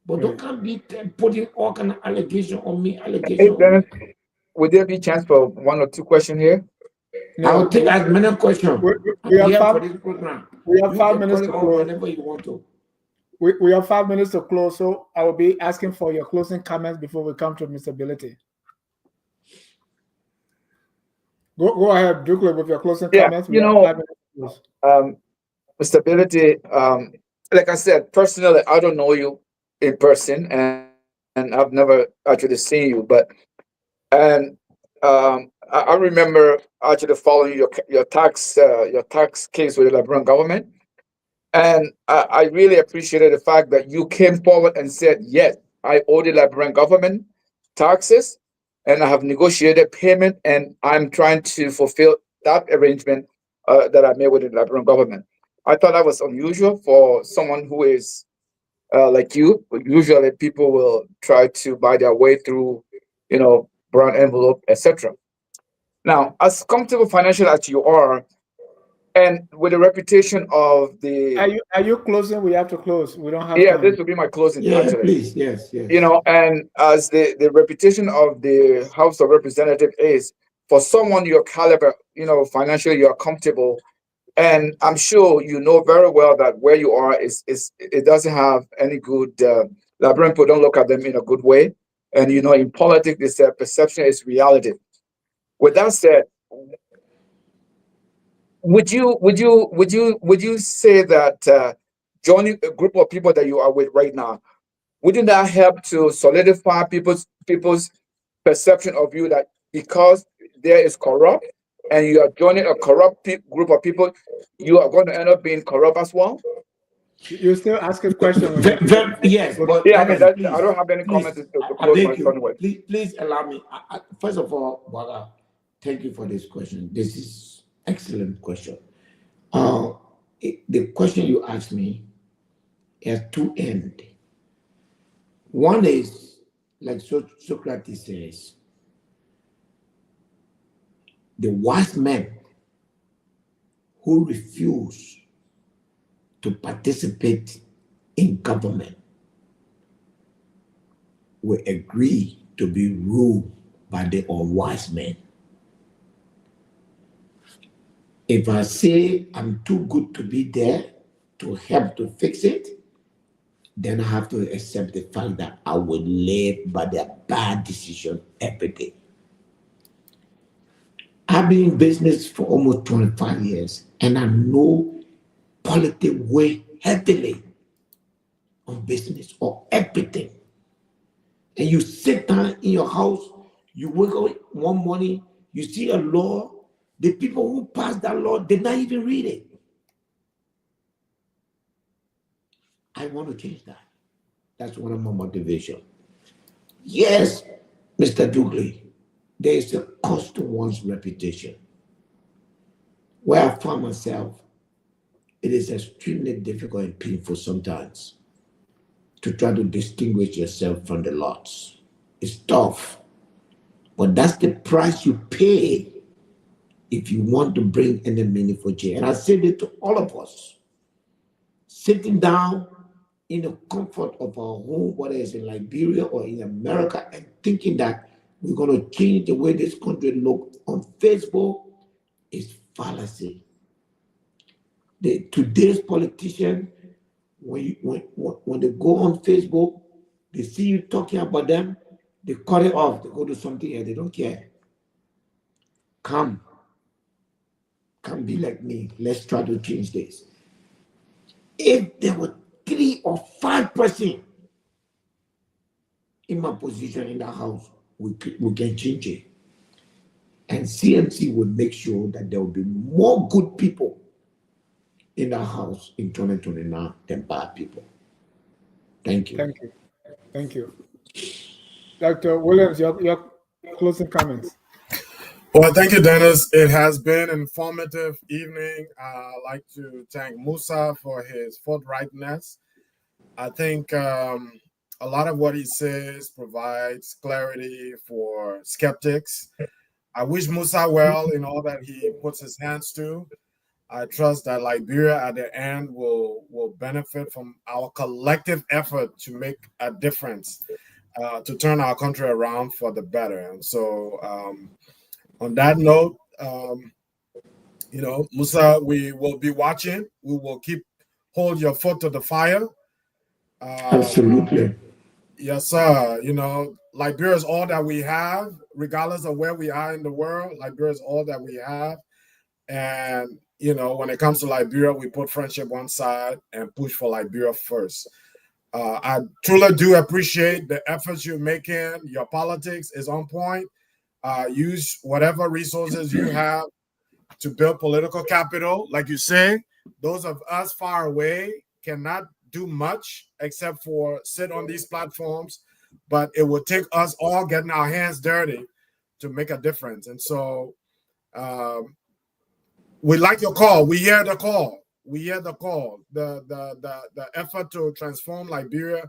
Speaker 3: But don't
Speaker 2: Right.
Speaker 3: come be putting all kind of allegation on me,
Speaker 6: Hey,
Speaker 3: allegation on
Speaker 6: Dennis,
Speaker 3: me.
Speaker 6: would there be chance for one or two questions here?
Speaker 3: I will
Speaker 2: No,
Speaker 3: take as many questions.
Speaker 2: we
Speaker 3: I'm
Speaker 2: have
Speaker 3: here for
Speaker 2: five.
Speaker 3: this program.
Speaker 2: We have
Speaker 3: You
Speaker 2: 5
Speaker 3: can
Speaker 2: minutes
Speaker 3: cut it
Speaker 2: to
Speaker 3: off
Speaker 2: close.
Speaker 3: whenever you want to.
Speaker 2: We have 5 minutes to close, so I will be asking for your closing comments before we come to Mr. Bility. Go ahead, Duke, with your closing
Speaker 6: Yeah,
Speaker 2: comments. We have 5 minutes to close.
Speaker 6: Stability. Like I said, personally, I don't know you in person, and I've never actually seen you, but and I remember actually following your tax case with the Liberian government, and I really appreciated the fact that you came forward and said, yes, I owe the Liberian government taxes, and I have negotiated payment, and I'm trying to fulfill that arrangement that I made with the Liberian government. I thought that was unusual for someone who is like you. Usually, people will try to buy their way through, brown envelope, etc. Now, as comfortable financially as you are, and with the reputation of the
Speaker 2: Are you closing? We have to close. We don't have
Speaker 6: yeah,
Speaker 2: time.
Speaker 6: this will be my closing
Speaker 3: Yeah,
Speaker 6: actually.
Speaker 3: please. Yes.
Speaker 6: And as the reputation of the House of Representatives is for someone your caliber, financially you are comfortable. And I'm sure you know very well that where you are is it doesn't have any good Liberian people don't look at them in a good way. And in politics, this perception is reality. With that said, would you say that joining a group of people that you are with right now, wouldn't that help to solidify people's perception of you that because there is corrupt and you are joining a corrupt group of people, you are going to end up being corrupt as well?
Speaker 2: You still ask a question when you're
Speaker 3: Yes, but
Speaker 6: Yeah, I mean
Speaker 3: Dennis,
Speaker 6: I don't have any comment
Speaker 3: please,
Speaker 6: to
Speaker 3: I
Speaker 6: close my
Speaker 3: beg you,
Speaker 6: anyway.
Speaker 3: please allow me. First of all, Baga, thank you for this question. This is excellent question. The question you asked me has two ends. One is, like Socrates says, the wise men who refuse to participate in government will agree to be ruled by the unwise men. If I say I'm too good to be there to help to fix it, then I have to accept the fact that I will live by their bad decision every day. I've been in business for almost 25 years, and I know politics weigh heavily on business or everything. And you sit down in your house, you wake up one morning, you see a law, the people who passed that law did not even read it. I want to change that. That's one of my motivation. Yes, Mr. Douglas, there is a cost to one's reputation. Where I found myself, it is extremely difficult and painful sometimes to try to distinguish yourself from the lots. It's tough, but that's the price you pay if you want to bring any meaningful change. And I said it to all of us, sitting down in the comfort of our home, whether it's in Liberia or in America, and thinking that we're going to change the way this country looks on Facebook is fallacy. Today's politician, when they go on Facebook, they see you talking about them, they cut it off, they go to something else, they don't care. Come be like me. Let's try to change this. If there were 3 or 5% in my position in the house, we can change it. And CMC will make sure that there will be more good people in the house in 2029 than bad people. Thank you.
Speaker 2: Thank you. Thank you. Dr. Williams, your closing comments.
Speaker 4: Well, thank you, Dennis. It has been an informative evening. I'd like to thank Musa for his forthrightness. I think a lot of what he says provides clarity for skeptics. I wish Musa well in all that he puts his hands to. I trust that Liberia at the end will benefit from our collective effort to make a difference, to turn our country around for the better. And so on that note, Musa, we will be watching. We will hold your foot to the fire.
Speaker 3: Absolutely.
Speaker 4: Yes, sir. Liberia is all that we have, regardless of where we are in the world. Liberia is all that we have. And, when it comes to Liberia, we put friendship one side and push for Liberia first. I truly do appreciate the efforts you're making. Your politics is on point. Use whatever resources you have to build political capital. Like you say, those of us far away cannot do much except for sit on these platforms, but it will take us all getting our hands dirty to make a difference. And so we like your call. We hear the call. The effort to transform Liberia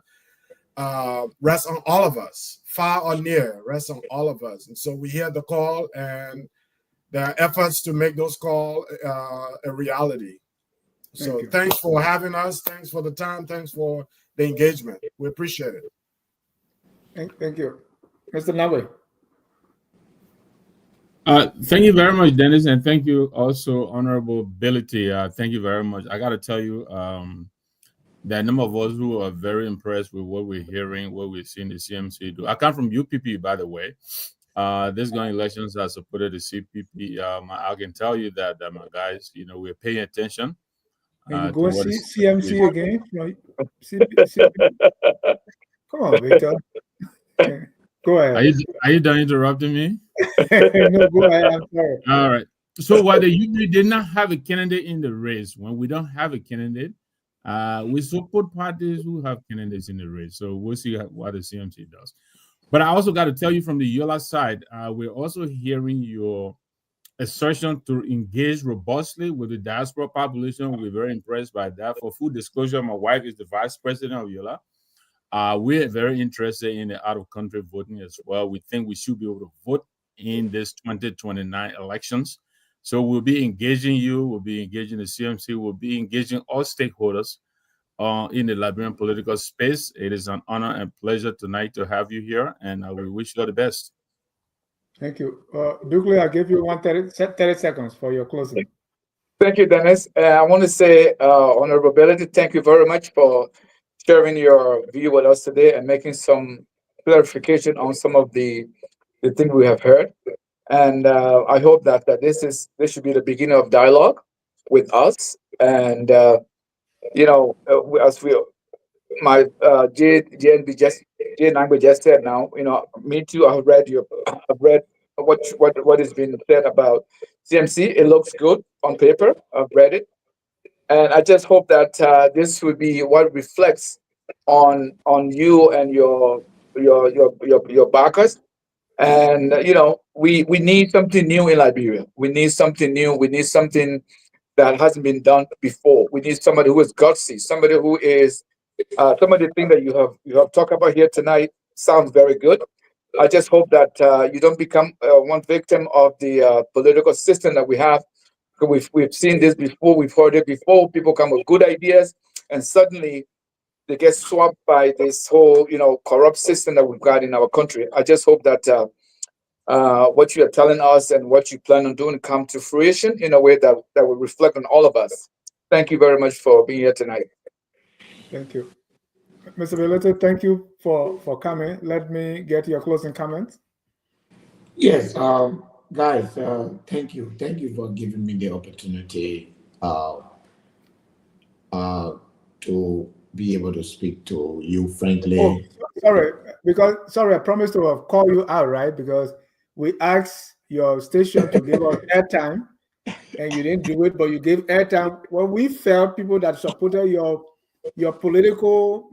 Speaker 4: rests on all of us, far or near, rests on all of us. And so we hear the call, and there are efforts to make those calls a reality. So thanks for having us. Thanks for the time. Thanks for the engagement. We appreciate it.
Speaker 2: Thank you. Mr. Nawe.
Speaker 5: Thank you very much, Dennis, and thank you also, Honorable Bility. Thank you very much. I got to tell you, there are a number of us who are very impressed with what we're hearing, what we're seeing the CMC do. I come from UPP, by the way. This going elections, I supported the CPP. I can tell you that, my guys, we're paying attention.
Speaker 2: You go see CMC again? Come on, Victor. Go ahead.
Speaker 5: Are you done interrupting me?
Speaker 2: No, go ahead. I'm sorry.
Speaker 5: All right. So while the UPP did not have a candidate in the race, when we don't have a candidate, we support parties who have candidates in the race. So we'll see what the CMC does. But I also got to tell you from the Yola side, we're also hearing your assertion to engage robustly with the diaspora population. We're very impressed by that. For full disclosure, my wife is the vice president of Yola. We're very interested in the out-of-country voting as well. We think we should be able to vote in this 2029 elections. So we'll be engaging you. We'll be engaging the CMC. We'll be engaging all stakeholders in the Liberian political space. It is an honor and pleasure tonight to have you here, and we wish you all the best.
Speaker 2: Thank you. Dukley, I'll give you 30 seconds for your closing.
Speaker 6: Thank you, Dennis. I want to say, Honorable Bility, thank you very much for sharing your view with us today and making some clarification on some of the things we have heard. And I hope that this should be the beginning of dialogue with us. And as my JNB just said now, me too. I've read what has been said about CMC. It looks good on paper. I've read it, and I just hope that this will be what reflects on you and your backers. And we need something new in Liberia. We need something new. We need something that hasn't been done before. We need somebody who is gutsy, somebody who is some of the things that you have talked about here tonight sounds very good. I just hope that you don't become one victim of the political system that we have. We've seen this before. We've heard it before. People come with good ideas, and suddenly they get swamped by this whole, corrupt system that we've got in our country. I just hope that what you are telling us and what you plan on doing come to fruition in a way that will reflect on all of us. Thank you very much for being here tonight.
Speaker 2: Thank you. Mr. Bility, thank you for coming. Let me get your closing comments.
Speaker 3: Yes, guys, thank you. Thank you for giving me the opportunity to be able to speak to you frankly.
Speaker 2: Oh, sorry, I promised to have called you out, right? Because we asked your station to give us airtime, and you didn't do it, but you gave airtime. Well, we felt people that supported your political,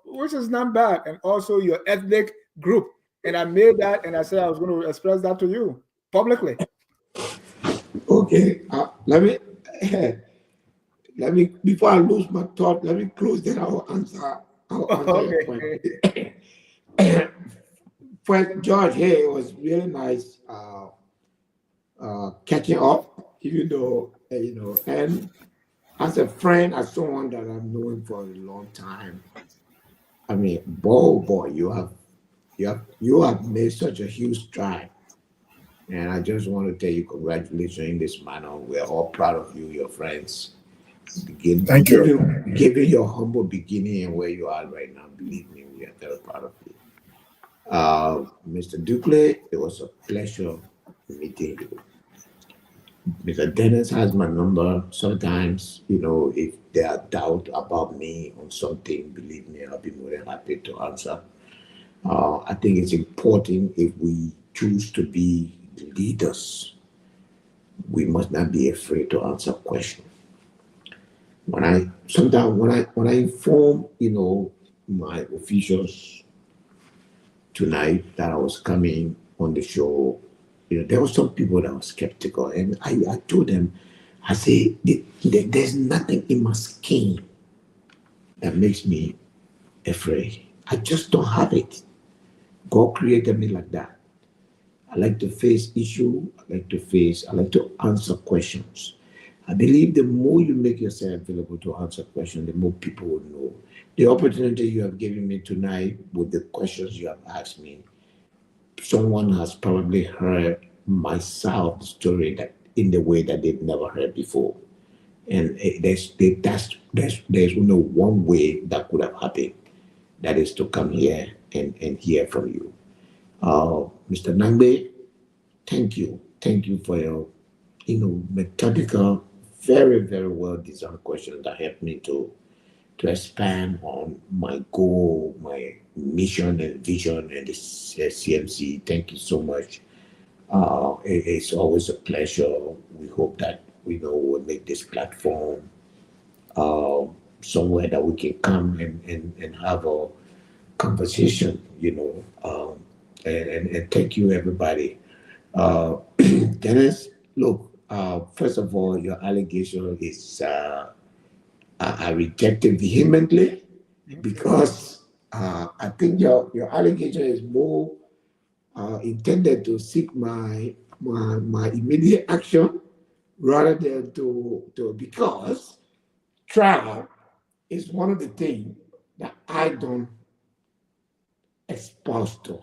Speaker 2: which is not bad, and also your ethnic group. And I made that, and I said I was going to express that to you publicly.
Speaker 3: Okay, let me before I lose my thought, let me close, then I will answer I'll answer your question. First, George, hey, it was really nice catching up, even though, and as a friend, as someone that I've known for a long time, I mean, boy, you have made such a huge stride. And I just want to tell you congratulations in this manner. We're all proud of you, your friends.
Speaker 4: Thank you.
Speaker 3: Given your humble beginning and where you are right now, believe me, we are very proud of you. Mr. Ducle, it was a pleasure meeting you. Mr. Dennis has my number. Sometimes, if there are doubt about me on something, believe me, I'll be more than happy to answer. I think it's important if we choose to be leaders, we must not be afraid to answer questions. When I inform, my officials tonight that I was coming on the show, there were some people that were skeptical, and I told them, I say, there's nothing in my skin that makes me afraid. I just don't have it. God created me like that. I like to face issues. I like to answer questions. I believe the more you make yourself available to answer questions, the more people will know. The opportunity you have given me tonight with the questions you have asked me, someone has probably heard my side story that in the way that they've never heard before. And there's only one way that could have happened. That is to come here and hear from you. Mr. Nimba, thank you. Thank you for your, methodical, very, very well designed questions that helped me to expand on my goal, my mission and vision and the CMC. Thank you so much. It's always a pleasure. We hope that we'll make this platform somewhere that we can come and have a conversation, and thank you, everybody. Dennis, look, first of all, your allegation is I reject it vehemently because I think your allegation is more intended to seek my immediate action rather than to because trial is one of the things that I don't expose to.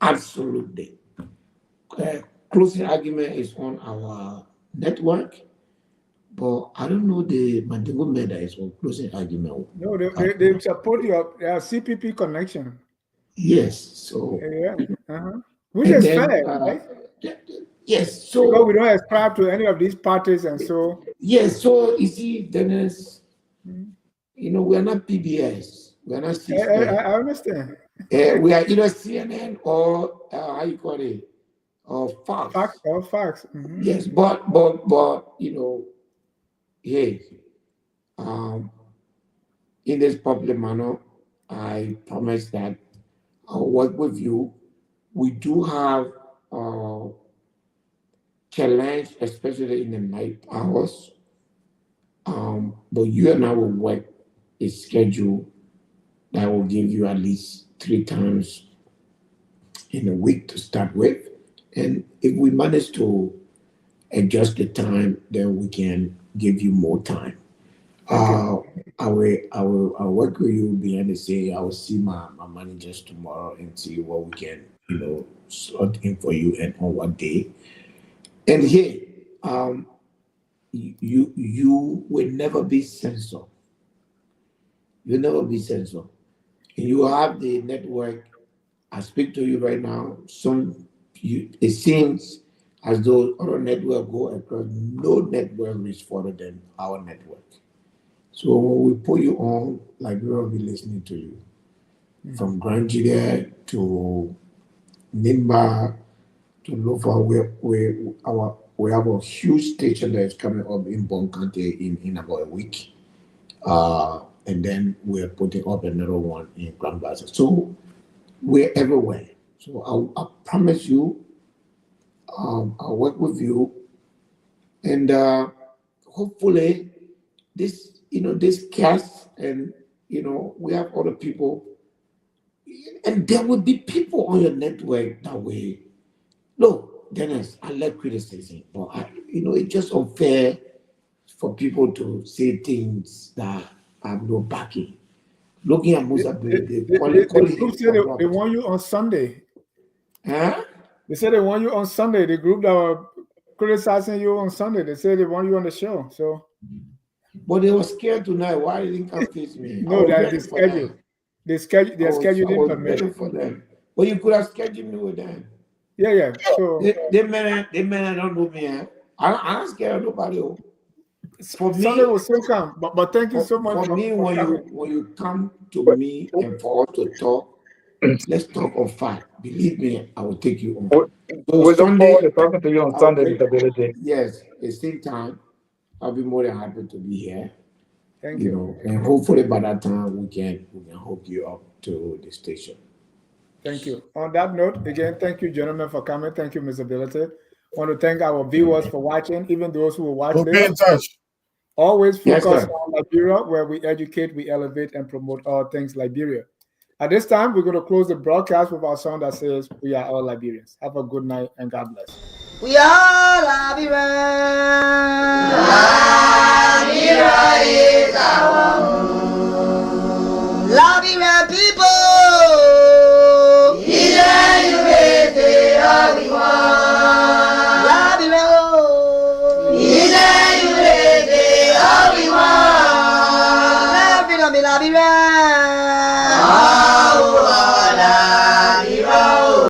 Speaker 3: Absolutely. Closing argument is on our network, but I don't know the Mandingo Meda is on closing argument.
Speaker 2: No, they support your CPP connection.
Speaker 3: Yes, so
Speaker 2: which is fair, right?
Speaker 3: Yes, so
Speaker 2: because we don't ascribe to any of these parties, and so
Speaker 3: yes, so you see, Dennis, we are not PBS, we are not
Speaker 2: I understand.
Speaker 3: We are either CNN or how you call it, or Fox.
Speaker 2: Fox.
Speaker 3: Yes, but hey, in this public manner, I promise that I'll work with you. We do have challenge, especially in the night hours. But you and I will work a schedule that will give you at least 3 times in a week to start with. And if we manage to adjust the time, then we can give you more time. I will work with you behind the scene. I will see my managers tomorrow and see what we can, slot in for you and on what day. And here, you will never be censored. You'll never be censored. And you have the network. I speak to you right now. It seems as though other network go across. No network is further than our network. So when we put you on, like we will be listening to you. From Grand Gilead to Nimba to Lofa, we have a huge station that is coming up in Bon County in about a week. And then we're putting up another one in Grand Plaza. So we're everywhere. So I promise you, I'll work with you. And hopefully this cast and You know, we have other people, and there will be people on your network that way. Look, Dennis, I like criticism, but it's just unfair for people to say things that have no backing. Looking at Musa Bility,
Speaker 2: The group said they want you on Sunday.
Speaker 3: Huh?
Speaker 2: They said they want you on Sunday. The group that were criticizing you on Sunday, they said they want you on the show. So,
Speaker 3: but they were scared tonight. Why didn't come face me?
Speaker 2: no, that's the schedule. They're scheduling for me.
Speaker 3: Ready for them. Well, you could have scheduled me with them.
Speaker 2: Yeah. So
Speaker 3: they men don't know me. I'm not scared of nobody. For me,
Speaker 2: Sunday will still come. But thank you so much
Speaker 3: for me. When you come to me and for us to talk, let's talk on fact. Believe me, I will take you on.
Speaker 6: We look forward to talking to you on Sunday, Mr. Bility.
Speaker 3: Yes, at the same time, I'll be more than happy to be here.
Speaker 2: Thank you.
Speaker 3: Know, and hopefully by that time we can hook you up to the station.
Speaker 2: Thank you. On that note, again, thank you, gentlemen, for coming. Thank you, Mr. Bility. I want to thank our viewers for watching, even those who will watch
Speaker 4: We'll
Speaker 2: later.
Speaker 4: be in touch.
Speaker 2: Always focus on Liberia, where we educate, we elevate, and promote all things Liberia. At this time, we're going to close the broadcast with our song that says, "We are all Liberians." Have a good night and God bless.
Speaker 1: We are Liberians.